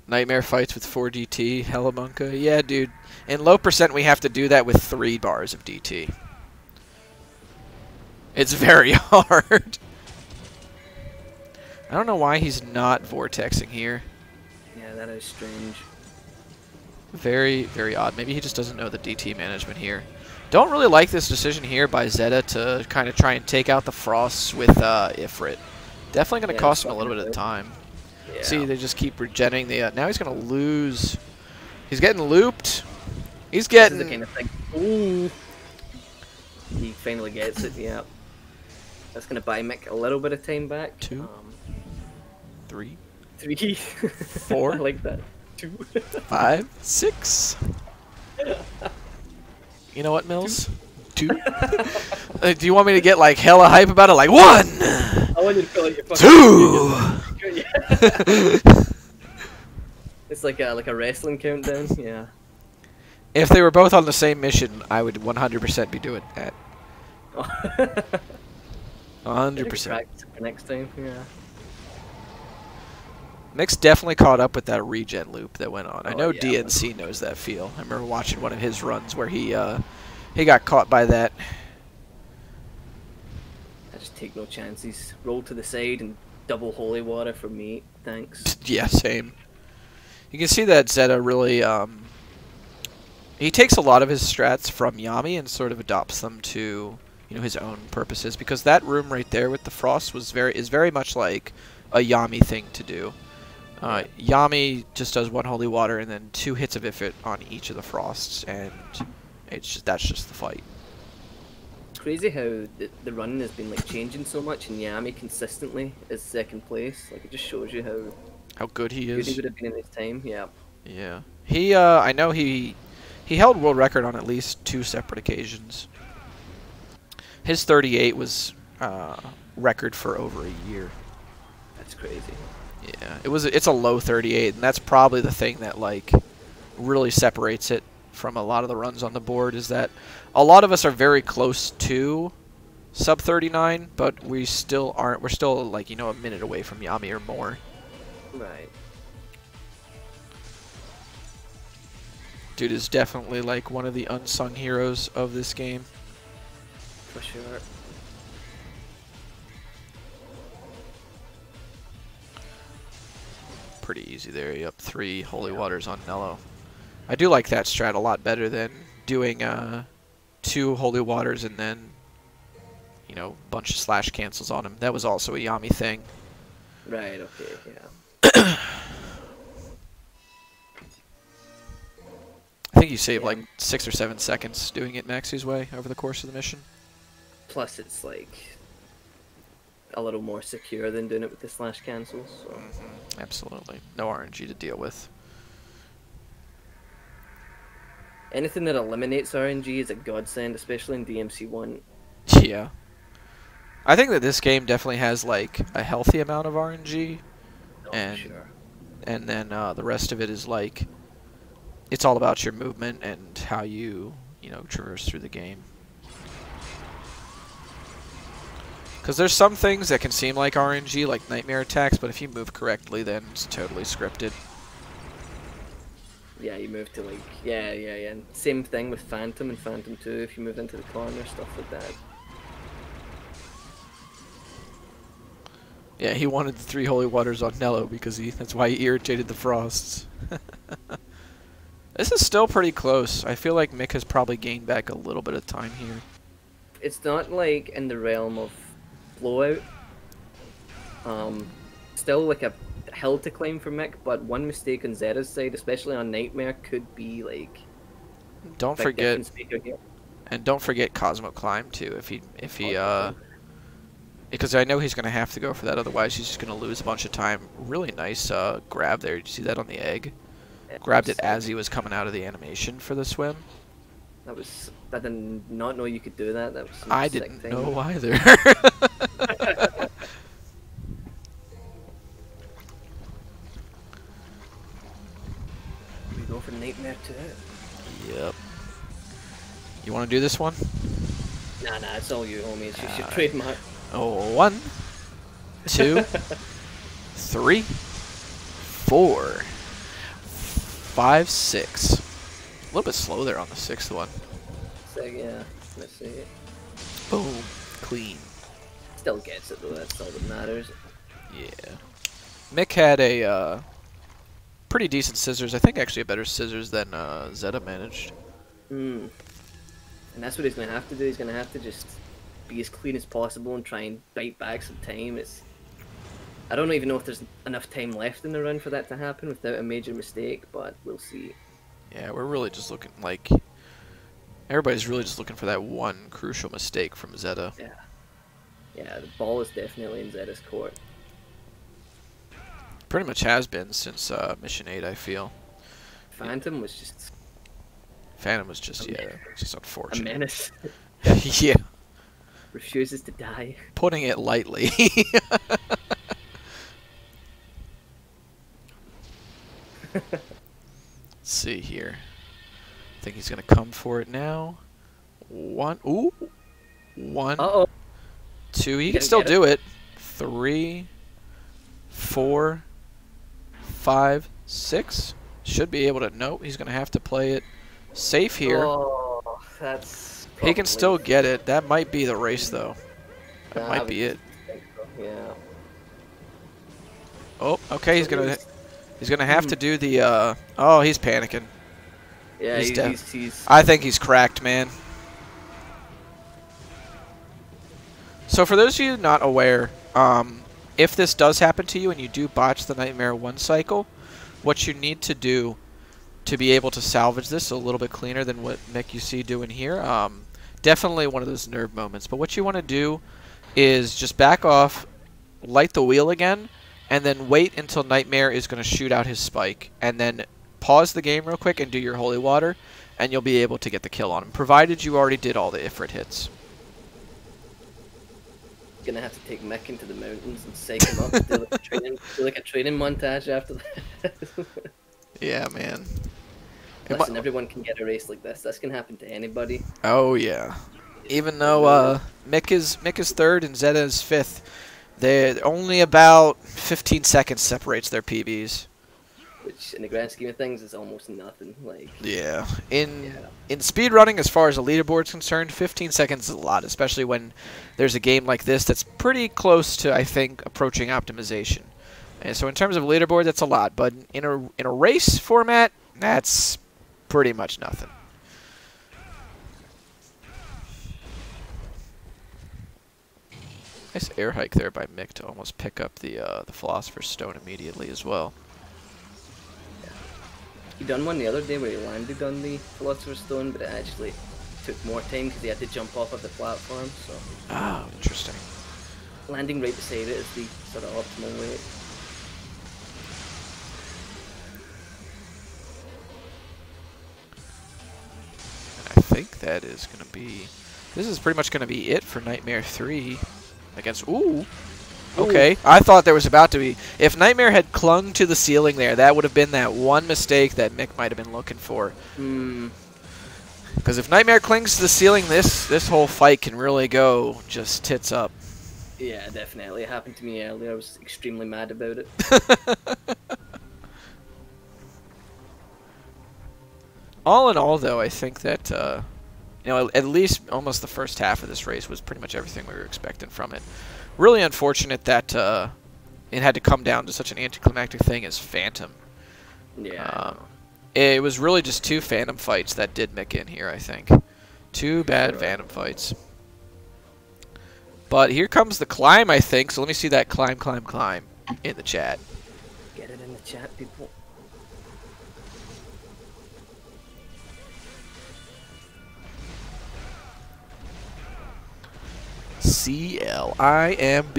Nightmare fights with 4 DT, Helamunka. Yeah, dude. In low percent, we have to do that with 3 bars of DT. It's very hard. I don't know why he's not vortexing here. Yeah, that is strange. Very, very odd. Maybe he just doesn't know the DT management here. Don't really like this decision here by Zetta to kind of try and take out the Frosts with Ifrit. Definitely going to cost him a little bit of time. Yeah. See, they just keep regenning the... now he's going to lose. He's getting looped. He's getting... This is the kind of thing. Ooh. He finally gets it, yeah. That's going to buy Mick a little bit of time back. 2, 3, 3. 4. I like that. 2. 5, 6. You know what, Mills? 2. Do you want me to get like hella hype about it? Like 1, I want you to feel like you're 2. It's like a wrestling countdown. Yeah. If they were both on the same mission, I would 100% be doing that. 100%. Practice for next time. Yeah. Mick's definitely caught up with that regen loop that went on. I Oh, know yeah. DNC knows that feel. I remember watching one of his runs where he got caught by that. I just take no chances. Roll to the side and double holy water for me. Thanks. Yeah, same. You can see that Zetta really, he takes a lot of his strats from Yami and sort of adopts them to, his own purposes. Because that room right there with the Frost is very much like a Yami thing to do. Yami just does 1 holy water and then 2 hits of Ifrit on each of the Frosts, and that's just the fight. Crazy how the run has been like changing so much, and Yami consistently is second place. Like it just shows you How good he good is. he would have been in his time. Yeah. Yeah. He I know he held world record on at least 2 separate occasions. His 38 was record for over a year. That's crazy. Yeah. It's a low 38, and that's probably the thing that like really separates it from a lot of the runs on the board, is that a lot of us are very close to sub 39, but we still aren't. We're still like, a minute away from Yami or more. Right. Dude is definitely like one of the unsung heroes of this game. For sure. Pretty easy there. Yep, 3 holy waters on Nello. I do like that strat a lot better than doing 2 holy waters and then bunch of slash cancels on him. That was also a Yami thing. Right. Okay. Yeah. I think you save like 6 or 7 seconds doing it Maxie's way over the course of the mission. Plus, it's like a little more secure than doing it with the slash cancels. So. Absolutely. No RNG to deal with. Anything that eliminates RNG is a godsend, especially in DMC1. Yeah. I think that this game definitely has like a healthy amount of RNG, Oh, and sure. and then the rest of it is like it's all about your movement and how you traverse through the game. Because there's some things that can seem like RNG, like nightmare attacks, but if you move correctly, then it's totally scripted. Yeah, you move to like yeah. And same thing with Phantom and Phantom 2. If you move into the corner, stuff like that. Yeah, he wanted the 3 holy waters on Nello because that's why he irritated the frosts. This is still pretty close. I feel like Mick has probably gained back a little bit of time here. It's not like in the realm of blowout. Still like a hill to climb for Mick, but one mistake on Zetta's side, especially on Nightmare, could be like. Don't forget, and don't forget Cosmo Climb too. If he because I know he's gonna have to go for that, otherwise he's just gonna lose a bunch of time. Really nice grab there. Did you see that on the egg? Yeah, Grabbed it as he was coming out of the animation for the swim. I did not know you could do that. That was some I sick didn't thing. know either. We go for Nightmare 2. Yep. You want to do this one? Nah, it's all you, homie. It's just your trademark. Oh, 1, 2, 3, 4, 5, 6. A little bit slow there on the 6th one. So yeah, let's see. Boom. Clean. Still gets it though. That's all that matters. Yeah. Mick had a pretty decent scissors. I think actually a better scissors than Zetta managed. And that's what he's gonna have to do. He's gonna have to just be as clean as possible and try and bite back some time. I don't even know if there's enough time left in the run for that to happen without a major mistake, but we'll see. Yeah, we're really just looking like everybody's really just looking for that one crucial mistake from Zetta. Yeah, the ball is definitely in Zetta's court. Pretty much has been since Mission 8, I feel. Phantom was just just a unfortunate. menace. Yeah. Refuses to die. Putting it lightly. Let's see here. I think he's gonna come for it now. 1. Ooh. 1. Uh-oh. 2. He can still do it. 3, 4, 5, 6. Should be able to. Nope. He's gonna have to play it safe here. Oh, that's. He can still get it. That might be the race, though. That might be it. Yeah. Oh, okay. He's gonna have to do the. Oh, he's panicking. Yeah, he's I think he's cracked, man. So for those of you not aware, if this does happen to you and you do botch the Nightmare 1 cycle, what you need to do to be able to salvage this a little bit cleaner than what Mick you see doing here, definitely one of those nerve moments. But what you want to do is just back off, light the wheel again, and then wait until Nightmare is going to shoot out his spike, and then pause the game real quick and do your holy water, and you'll be able to get the kill on him, provided you already did all the Ifrit hits. Gonna have to take Mick into the mountains and psych him up, do like a training montage after that. Yeah, man. Listen, everyone can get a race like this. This can happen to anybody. Oh yeah. Even though Mick is 3rd and Zetta is 5th, they're only about 15 seconds separates their PBs. Which, in the grand scheme of things, is almost nothing. Like. Yeah. In speedrunning, as far as the leaderboard's concerned, 15 seconds is a lot, especially when there's a game like this that's pretty close to, I think, approaching optimization. And so in terms of leaderboard, that's a lot. But in a race format, that's pretty much nothing. Nice air hike there by Mick to almost pick up the Philosopher's Stone immediately as well. He done one the other day where he landed on the Philosopher's Stone, but it actually took more time because he had to jump off of the platform. So. Oh, interesting. Landing right beside it is the sort of optimal way. I think that is going to be... This is pretty much going to be it for Nightmare 3 against... Ooh! Okay, I thought there was about to be. If Nightmare had clung to the ceiling there, that would have been that one mistake that Mick might have been looking for. Because if Nightmare clings to the ceiling, this whole fight can really go just tits up. Yeah, definitely. It happened to me earlier. I was extremely mad about it. All in all, though, I think that, you know, at least almost the first half of this race was pretty much everything we were expecting from it. Really unfortunate that it had to come down to such an anticlimactic thing as Phantom. Yeah. It was really just 2 Phantom fights that did Mick in here, I think. 2 bad Phantom fights. But here comes the climb, I think. So let me see that climb in the chat. Get it in the chat, people. CLIMB.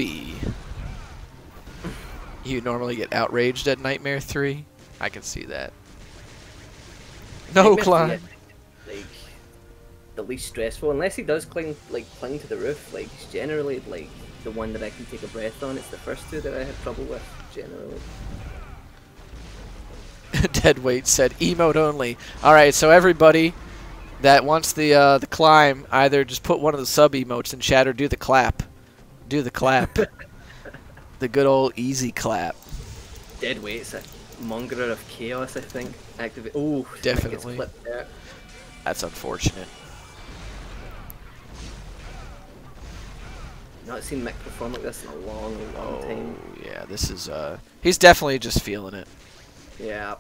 You normally get outraged at Nightmare 3? I can see that. No climb. Like the least stressful, unless he does cling to the roof. Like he's generally like the one that I can take a breath on. It's the first 2 that I had trouble with generally. Deadweight said emote only. All right, so everybody that wants the climb, either just put one of the sub emotes in chat or do the clap. Do the clap. The good old easy clap. Deadweight's a mongerer of chaos, I think. Activate. Oh, definitely. Clipped there. That's unfortunate. Not seen Mick perform like this in a long time. Yeah, this is he's definitely just feeling it. Yeah.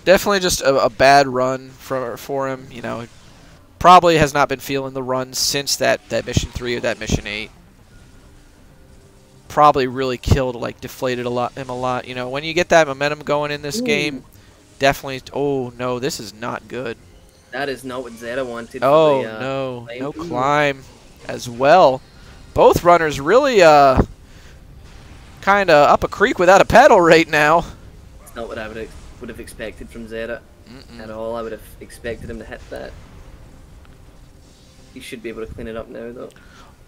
Definitely just a bad run for him. You know, probably has not been feeling the run since that mission 3 or that mission 8. Probably really killed, like deflated him a lot. You know, when you get that momentum going in this game, definitely. Oh no, this is not good. That is not what Zetta wanted. Oh for the, no, climb. no climb as well. Both runners really kind of up a creek without a paddle right now. It's not what I would have expected from Zetta at all. I would have expected him to hit that. He should be able to clean it up now, though.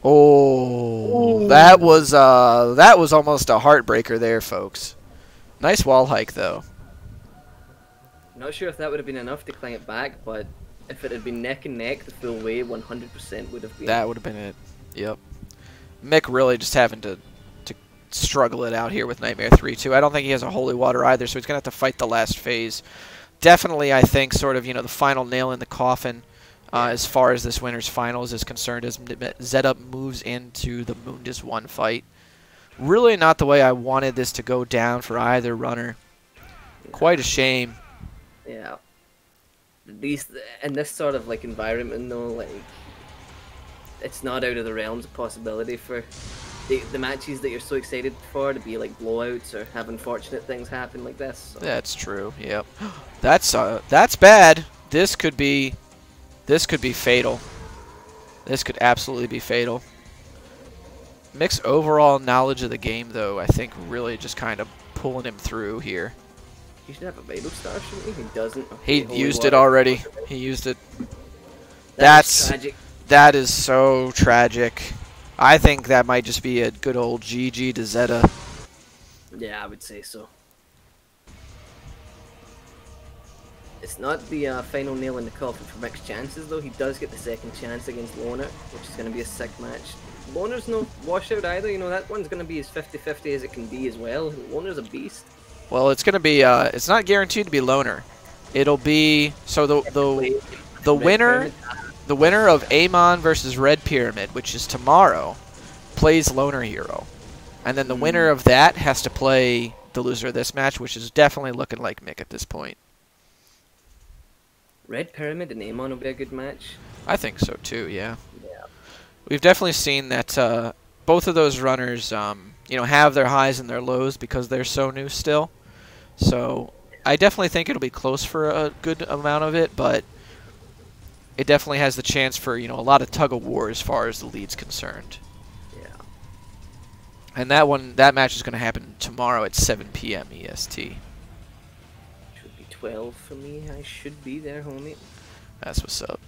Oh, that was almost a heartbreaker there, folks. Nice wall hike, though. Not sure if that would have been enough to climb it back, but if it had been neck and neck the full way, 100% would have been. That would have been it. Yep. Mick really just having to struggle it out here with Nightmare 3 too. I don't think he has a holy water either, so he's gonna have to fight the last phase. Definitely, I think, sort of, you know, the final nail in the coffin as far as this winner's finals is concerned, as Zetta moves into the MickWasTaken fight. Really not the way I wanted this to go down for either runner. Quite a shame. Yeah. These in this sort of like environment though, like it's not out of the realms of possibility for the matches that you're so excited for to be like blowouts or have unfortunate things happen like this. So. That's true. Yep. That's bad. This could be fatal. This could absolutely be fatal. Mick's overall knowledge of the game, though, I think really just kind of pulling him through here. He should have a Vital Star, shouldn't he? He doesn't. He Okay, used it already. He used it. That's tragic. That is so tragic. I think that might just be a good old GG to Zetta. Yeah, I would say so. It's not the final nail in the coffin for Mick's chances, though. He does get the second chance against Loner, which is going to be a sick match. Loner's no washout either, you know, that one's going to be as 50-50 as it can be as well. Loner's a beast. Well, it's going to be, it's not guaranteed to be Loner. It'll be, so the winner of Amon versus Red Pyramid, which is tomorrow, plays Loner Hero. And then the winner of that has to play the loser of this match, which is definitely looking like Mick at this point. Red Pyramid and Amon will be a good match. I think so too, yeah. Yeah. We've definitely seen that both of those runners, you know, have their highs and their lows because they're so new still. So I definitely think it'll be close for a good amount of it, but it definitely has the chance for, you know, a lot of tug of war as far as the lead's concerned. Yeah. And that match is going to happen tomorrow at 7 p.m. EST. 12 for me. I should be there, homie. That's what's up.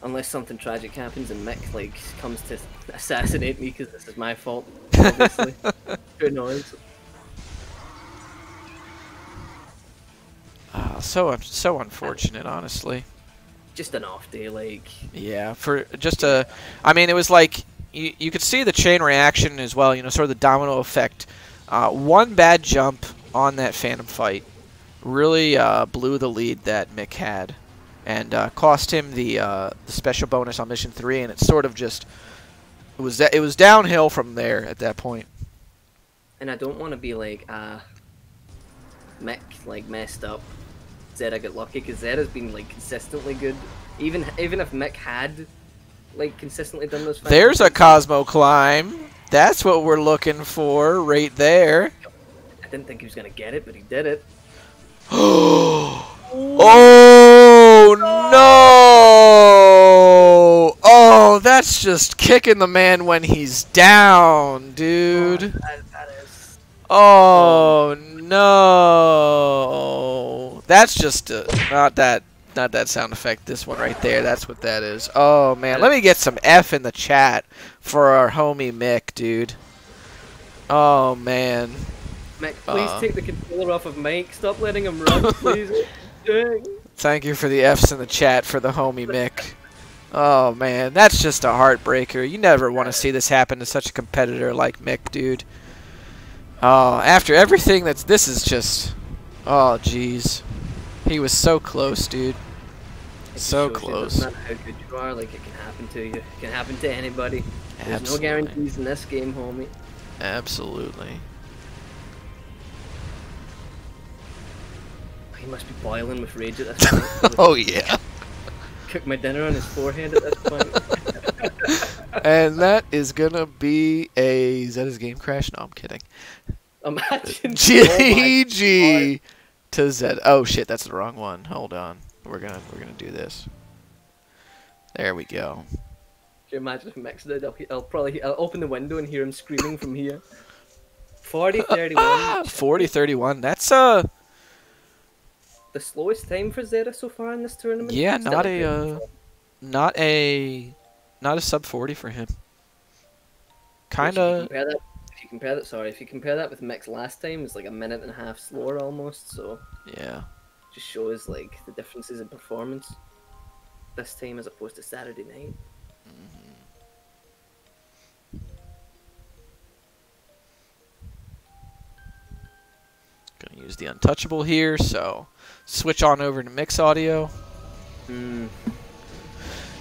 Unless something tragic happens and Mick like comes to assassinate me because this is my fault, obviously. Who knows? So unfortunate, honestly. Just an off day, like. Yeah, for just a, I mean, it was like you could see the chain reaction as well. You know, sort of the domino effect. One bad jump on that Phantom fight really blew the lead that Mick had, and cost him the special bonus on mission 3. And it sort of just it was downhill from there at that point. And I don't want to be like, Mick like messed up. Zetta got lucky because Zetta's been like consistently good. Even if Mick had like consistently done those. There's a Cosmo climb. That's what we're looking for right there. I didn't think he was gonna get it, but he did it. Oh no! Oh, that's just kicking the man when he's down, dude. That is. Oh no! That's just not that sound effect. This one right there. That's what that is. Oh man, let me get some F in the chat for our homie Mick, dude. Oh man. Mick, please take the controller off of Mike. Stop letting him run, please. Thank you for the Fs in the chat for the homie Mick. Oh man, that's just a heartbreaker. You never want to see this happen to such a competitor like Mick, dude. Oh, after everything this is just, oh jeez. He was so close, dude. So close. No matter how good you are, like it can happen to you. It can happen to anybody. There's Absolutely. no guarantees in this game, homie. Absolutely. He must be boiling with rage at this point. Oh yeah. Cook my dinner on his forehead at this point. And that is gonna be a Zetta's game crash. No, I'm kidding. Imagine. GG to Zetta. Oh shit, that's the wrong one. Hold on. We're gonna do this. There we go. Can you imagine if Max did? I'll open the window and hear him screaming from here. 40-31. 40-31. That's the slowest time for Zetta so far in this tournament. yeah, Still not a sub 40 for him. Kinda. If you compare that with Mick's last time, it's like a minute and a half slower almost. So Yeah. just shows like the differences in performance this time as opposed to Saturday night. Gonna use the untouchable here, so switch on over to mix audio.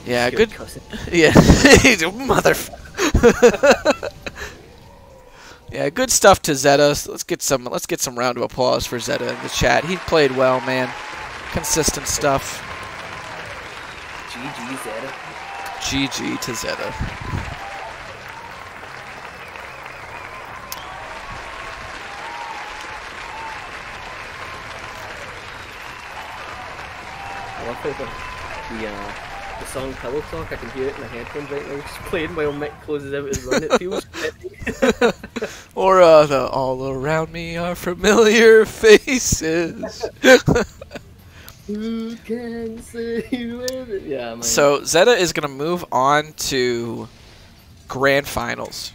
Yeah, Good good. cussing. Yeah, mother. Yeah, good stuff to Zetta. Let's get some round of applause for Zetta in the chat. He played well, man. Consistent stuff. GG Zetta. GG to Zetta. I love how the song Pillow Talk, I can hear it in my headphones right now, just playing while Mick closes out his run. It feels pretty. Or the all around me are familiar faces. Who can say it? Yeah, man. So Zetta is gonna move on to grand finals,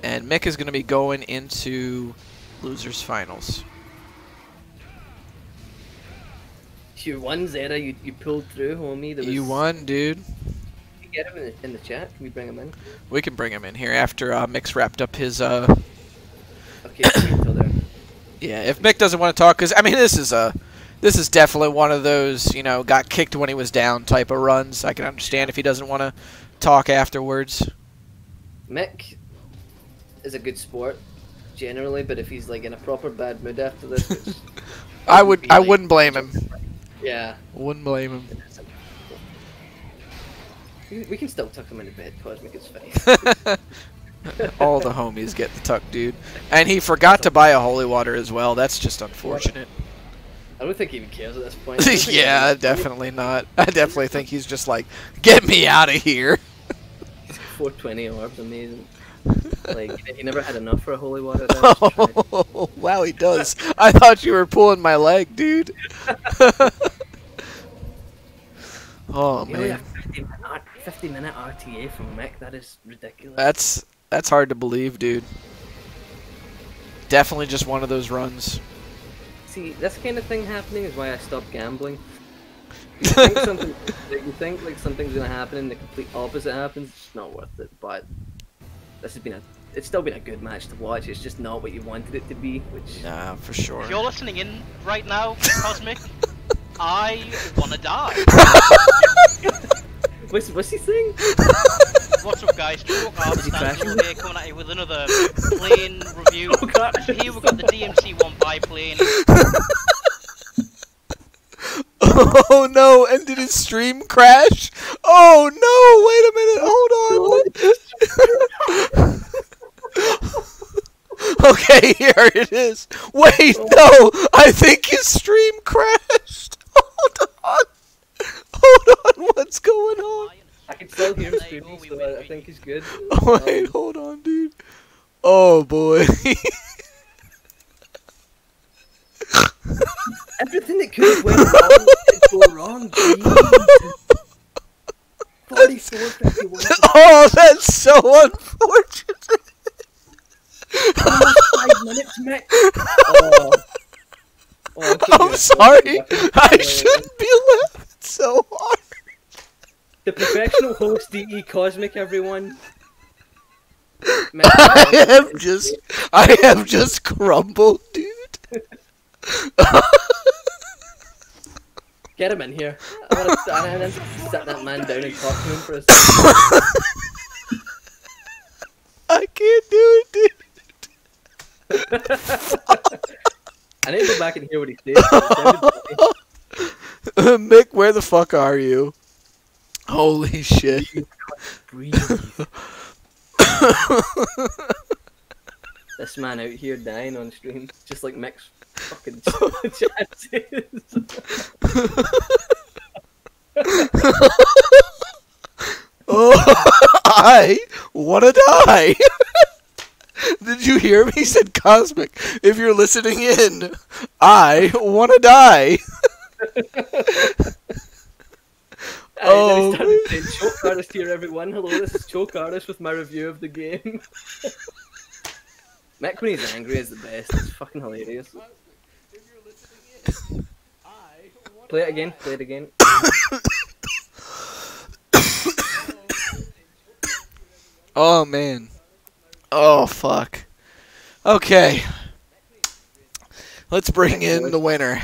and Mick is gonna be going into losers finals. You won, Zetta. You pulled through, homie. You won, dude. Can you get him in the chat? Can we bring him in? We can bring him in here after Mick's wrapped up his. Okay, until there. Yeah, if Mick doesn't want to talk, because I mean this is definitely one of those, you know, got kicked when he was down type of runs. I can understand if he doesn't want to talk afterwards. Mick is a good sport generally, but if he's like in a proper bad mood after this, which I wouldn't blame him. Yeah. Wouldn't blame him. We can still tuck him into bed. Cosmic is fine. All the homies get the tuck, dude. And he forgot to buy a holy water as well. That's just unfortunate. I don't think he even cares at this point. Yeah, definitely not. I definitely think he's just like, get me out of here. 420 orbs, amazing. Like, he never had enough for a holy water. Oh, wow, he does. I thought you were pulling my leg, dude. Oh Nearly a man, 50-minute RTA from Mick. That is ridiculous. that's hard to believe, dude. Definitely just one of those runs. See, this kind of thing happening is why I stopped gambling. You think like something's gonna happen and the complete opposite happens. It's not worth it. But this has been it's still been a good match to watch. It's just not what you wanted it to be. Which Nah, for sure. If you're listening in right now, Cosmic, I wanna die. what's he saying? What's up, guys? Talk Armstrong here, coming at you with another plane review. Oh, God. Here we've got the DMC1 biplane. Oh no, and did his stream crash? Oh no, wait a minute, hold on. Okay, here it is. Wait, no, I think his stream crashed. Hold on, what's going on? I can still hear him screaming, so I think he's good. Wait, hold on, dude. Oh boy. Everything that could have went wrong did go wrong. Jeez. 44, 51. Oh, that's so unfortunate. Almost 5 minutes, Mick. Oh. I'm sorry. I shouldn't be laughing so hard. The professional host, DECosmic, everyone. Mick, I have just crumbled, dude. Get him in here. I want to sit that man down and talk to him for a second. I can't do it, dude. I need to go back and hear what he said. It sounded funny. Mick, where the fuck are you? Holy shit. Breathe. This man out here dying on stream, just like Mick's fucking chat says. Oh, I wanna die. Did you hear me? He said, Cosmic, if you're listening in, I wanna die. Oh, then he started saying, Choke Artist here, everyone. Hello, this is Choke Artist with my review of the game. Mick, when he's angry, is the best. It's fucking hilarious. Play it again. Play it again. Oh, man. Oh, fuck. Okay. Let's bring in the winner.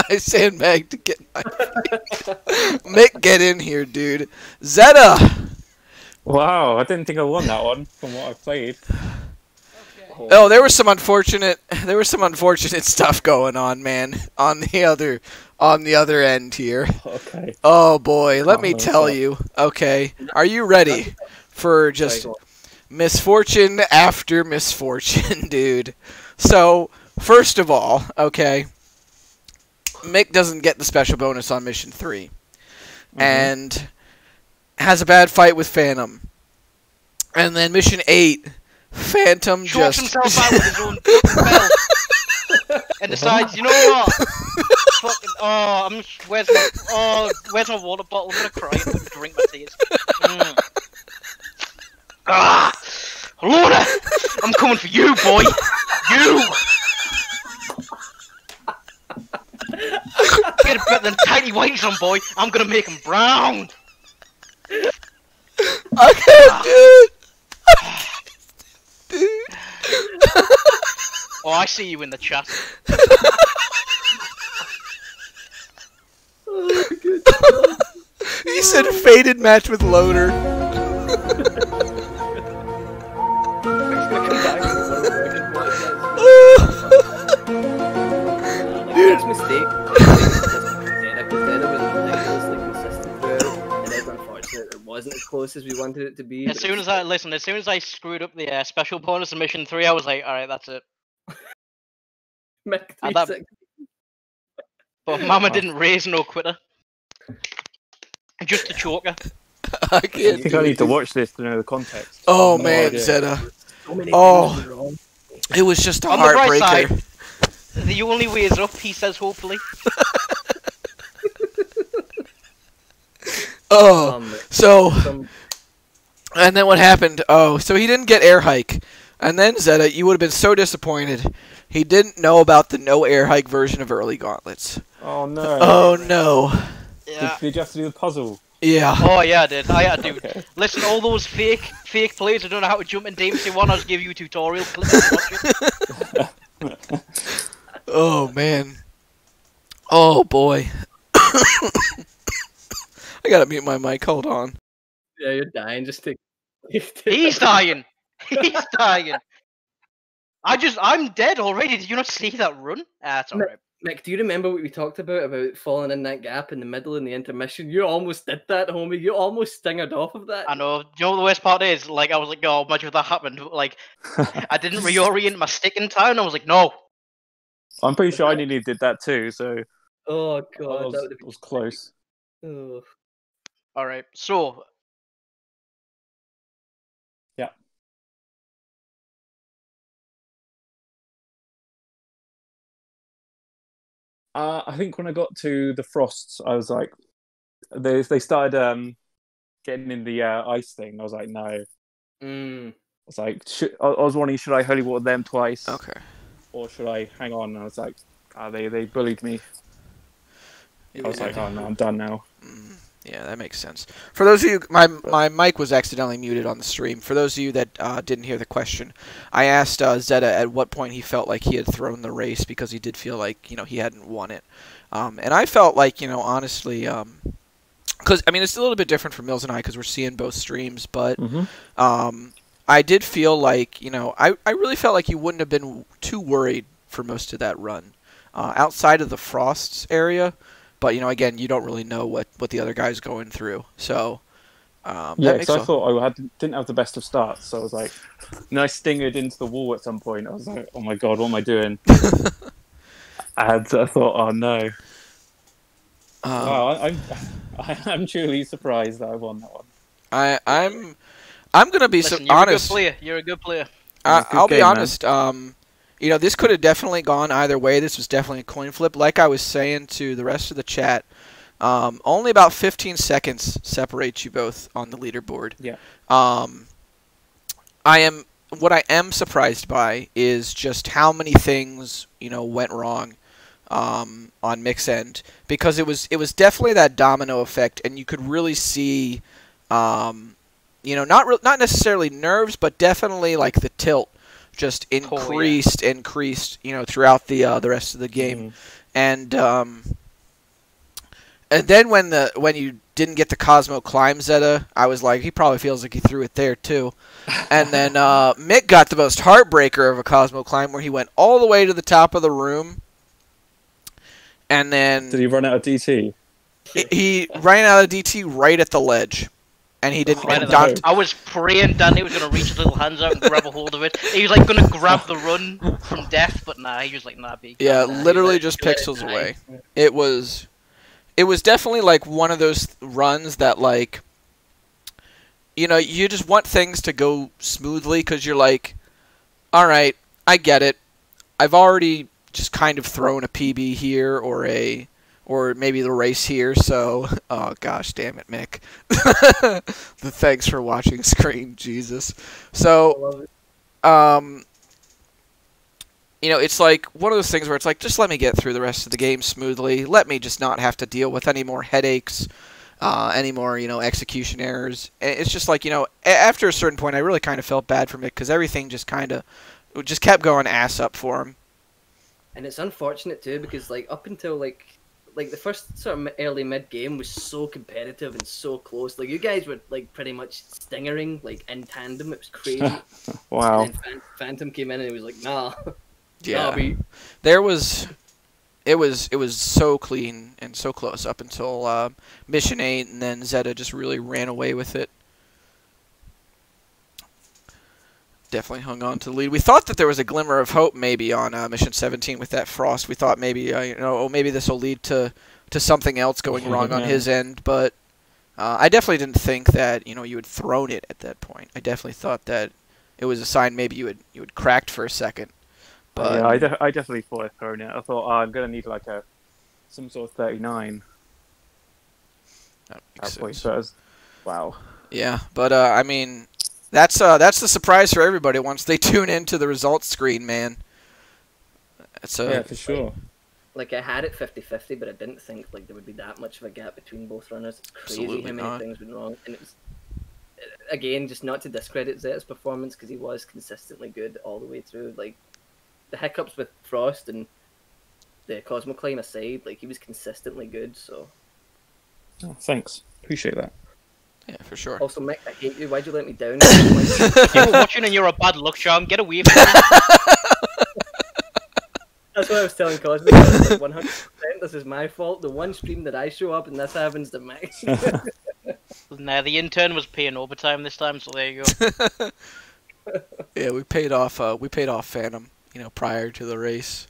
I sandbagged to get my... Mick, get in here, dude. Zetta! Wow, I didn't think I won that one from what I played. Oh, there was some unfortunate stuff going on, man, on the other end here. Okay. Oh boy, let me tell you. Okay, are you ready for just misfortune after misfortune, dude? So, first of all, okay, Mick doesn't get the special bonus on mission 3. And has a bad fight with Phantom. And then mission 8, Phantom Chokes just... himself out with his own fucking belt. And decides, you know what? Fucking, where's my water bottle? I'm gonna cry and drink my tears. Lorna! I'm coming for you, boy! You! Get a bit them tiny whites on, boy. I'm gonna make them brown. I can't do it. Dude. Oh, I see you in the chat. Oh, good. He said faded match with Loader. Next mistake. Zetta was ridiculously consistent throughout, and it's unfortunate it wasn't as close as we wanted it to be. As soon as I screwed up the special bonus in mission 3, I was like, all right, that's it. Mick, And that- But Mama didn't raise no quitter. Just a choker. I I can't think do I it. need to watch this to know the context. Oh No man, idea. Zetta. So many Oh. things were wrong. It was just a On the bright heartbreaker. side, the only way is up, he says, hopefully. So, Some, and then what happened? Oh, so he didn't get air hike. And then, Zetta, you would have been so disappointed. He didn't know about the no air hike version of early gauntlets. Oh no. Oh, no. Yeah. Did you have to do the puzzle? Yeah. Oh yeah, I did. I had to. Okay. Listen, all those fake players who don't know how to jump in DMC1, I'll just give you a tutorial. Click and watch it. Oh, man. Oh, boy. I gotta mute my mic. Hold on. yeah, you're dying. Just take. He's dying. He's dying. I'm dead already. Did you not see that run? Ah, it's alright. Mick, do you remember what we talked about falling in that gap in the middle in the intermission? You almost did that, homie. You almost stingered off of that. I know. Do you know what the worst part is? Like, I was like, oh, imagine if that happened. Like, I didn't reorient my stick in time. I was like, no. I'm pretty sure I nearly did that too, so Oh I god, was, that would have it was close. been. Oh. Alright, so. Yeah. I think when I got to the frosts, I was like, they started getting in the ice thing. I was like, no. I was like, I was wondering, should I holy water them twice? Okay. Or should I hang on? And I was like, they bullied me. I was like, oh no, I'm done now. Yeah, that makes sense. For those of you, my mic was accidentally muted on the stream. For those of you that didn't hear the question, I asked Zetta at what point he felt like he had thrown the race because he did feel like, he hadn't won it. And I felt like, honestly, because, I mean, it's a little bit different for Mills and I because we're seeing both streams, but I did feel like, I really felt like you wouldn't have been too worried for most of that run. Outside of the Frosts area. But, again, you don't really know what the other guy's going through. So, yeah, because I thought I didn't have the best of starts. So I was like, I stingered into the wall at some point. I was like, oh my god, what am I doing? And I thought, oh no. Wow, I'm truly surprised that I won that one. I'm going to be Listen, honest. You're a good player. I'll be game, honest. This could have definitely gone either way. This was definitely a coin flip. Like I was saying to the rest of the chat, only about 15 seconds separates you both on the leaderboard. Yeah. What I am surprised by is just how many things, went wrong on Mick's end, because it was definitely that domino effect, and you could really see, not necessarily nerves, but definitely like the tilt just increased, throughout the rest of the game, and then when you didn't get the Cosmo climb, Zetta, I was like, he probably feels like he threw it there too, and then Mick got the most heartbreaker of a Cosmo climb where he went all the way to the top of the room, and then did he run out of DT? He ran out of DT right at the ledge. And he didn't. I was praying Danny was gonna reach his little hands out and grab a hold of it. He was like gonna grab the run from death, but nah, he was like, nah, big. Yeah, literally just pixels away. It was definitely like one of those runs that like, you just want things to go smoothly because you're like, all right, I get it. I've already just kind of thrown a PB here or maybe the race here, so, oh gosh, damn it, Mick. The thanks for watching screen, Jesus. So, it's like one of those things where it's like, just let me get through the rest of the game smoothly. Let me just not have to deal with any more headaches, any more, execution errors. It's just like, after a certain point, I really kind of felt bad for Mick because everything just kept going ass up for him. And it's unfortunate too because like up until like the first sort of early mid game was so competitive and so close. Like you guys were like pretty much stingering like in tandem. It was crazy. Wow. And then Phantom came in and he was like, nah. Yeah. Nah, it was so clean and so close up until Mission 8, and then Zetta just really ran away with it. Definitely hung on to the lead. We thought that there was a glimmer of hope maybe on Mission 17 with that Frost. We thought maybe, maybe this will lead to something else going wrong on his end. But I definitely didn't think that, you had thrown it at that point. I definitely thought that it was a sign maybe you had cracked for a second. But yeah, I definitely thought I'd thrown it. I thought, I'm going to need like some sort of 39. That makes Boy, sense. so that was, wow. Yeah, but I mean, that's the surprise for everybody once they tune into the results screen, man. It's Yeah, for sure. Like, I had it 50-50, but I didn't think like there would be that much of a gap between both runners. It's crazy Absolutely how many not. things went wrong, and it was again just not to discredit Zetta's performance because he was consistently good all the way through. Like the hiccups with Frost and the Cosmo climb aside, like he was consistently good. So Oh, thanks. Appreciate that. Yeah, for sure. also, Mick, I hate you. Why'd you let me down? If you were watching and you're a bad luck charm, get away from me. That's what I was telling Cosmo. Like 100%. This is my fault. The one stream that I show up and this happens to Mick. Nah, the intern was paying overtime this time, so there you go. Yeah, we paid off Phantom, prior to the race.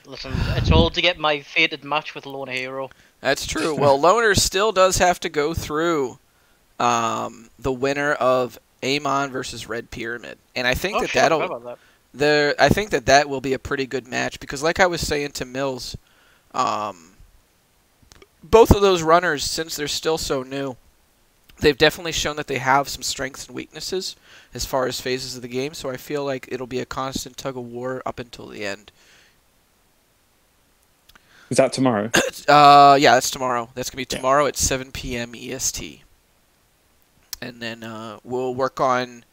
Listen, it's all to get my fated match with Lone Hero. That's true. Well, Loner still does have to go through the winner of Amon versus Red Pyramid, and I think Oh, that shit, I that'll. forgot about that. I think that will be a pretty good match because, like I was saying to Mills, both of those runners, since they're still so new, they've definitely shown that they have some strengths and weaknesses as far as phases of the game. So I feel like it'll be a constant tug of war up until the end. Is that tomorrow? Yeah, that's tomorrow. That's gonna be tomorrow at 7 p.m. EST, and then we'll work on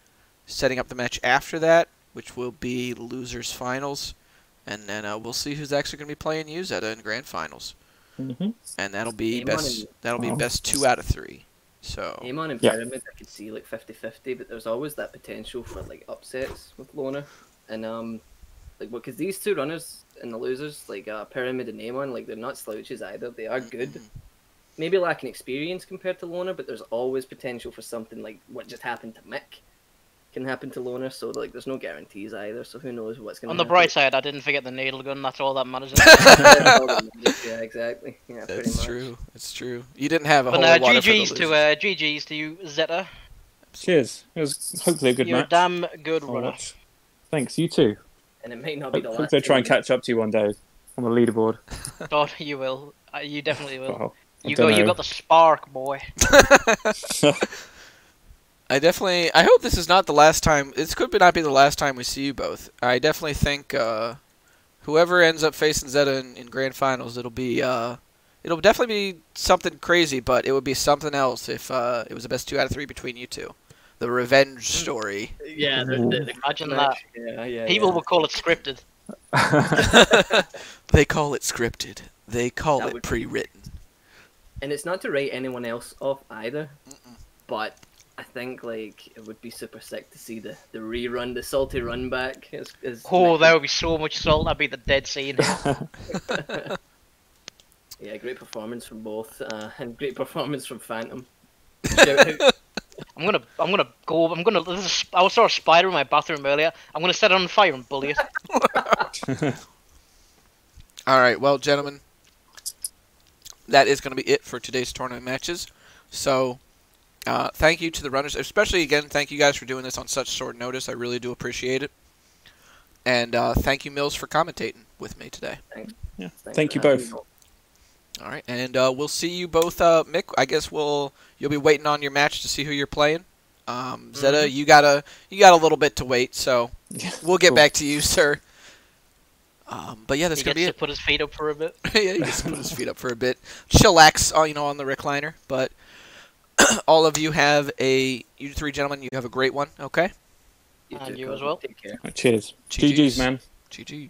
setting up the match after that, which will be the losers finals, and then we'll see who's actually going to be playing you, Zetta, in grand finals. Mm-hmm. And that'll be Amon best 2 out of 3. So Amon and Yeah. Pyramid, I could see like 50-50, but there's always that potential for like upsets with Loner, and like because these two runners and the losers, like Pyramid and Amon, like they're not slouches either. They are good. Maybe lacking experience compared to Loner, but there's always potential for something like what just happened to Mick can happen to Loner. So like, there's no guarantees either. So who knows what's going to On happen. the bright side, I didn't forget the needle gun. That's all that matters. Yeah, exactly. Yeah, pretty that's much. true. It's true. You didn't have a But whole lot of GG's to you, Zetta. Cheers. It was hopefully a good You're match. a damn good I'll runner. watch. Thanks, you too. And it might not be the last. Hopefully I try and time. catch up to you one day on the leaderboard. God, you will. You definitely will. Well, I You don't got know. the spark, boy. I hope this is not the last time. This could not be the last time we see you both. I definitely think whoever ends up facing Zetta in grand finals, it'll definitely be something crazy, but it would be something else if it was the best 2 out of 3 between you two. The revenge story. Yeah, the Imagine match. that. Yeah. People will call it scripted. They call it scripted. They call That it would- pre-written. And it's not to write anyone else off either, but I think like it would be super sick to see the rerun, the salty run back. Oh, there would be so much salt. That'd be the dead scene. Yeah, great performance from both, and great performance from Phantom. Shout out. I saw a spider in my bathroom earlier. I'm gonna set it on fire and bully it. All right, well, gentlemen, that is going to be it for today's tournament matches. So, thank you to the runners, especially again. Thank you guys for doing this on such short notice. I really do appreciate it. And thank you, Mills, for commentating with me today. Thanks. Yeah. Thanks Thank for you having both. me. All right, and we'll see you both, Mick. I guess you'll be waiting on your match to see who you're playing. Zetta, you got a little bit to wait, so we'll get back to you, sir. But yeah, that's He gonna gets be to it. put his feet up for a bit. Yeah, he just put his feet up for a bit, chillax, on the recliner. But all of you you 3 gentlemen, you have a great one. Okay. You And too, you as Cosmo. well. Take care. Cheers. GG's. GG's, man. GG.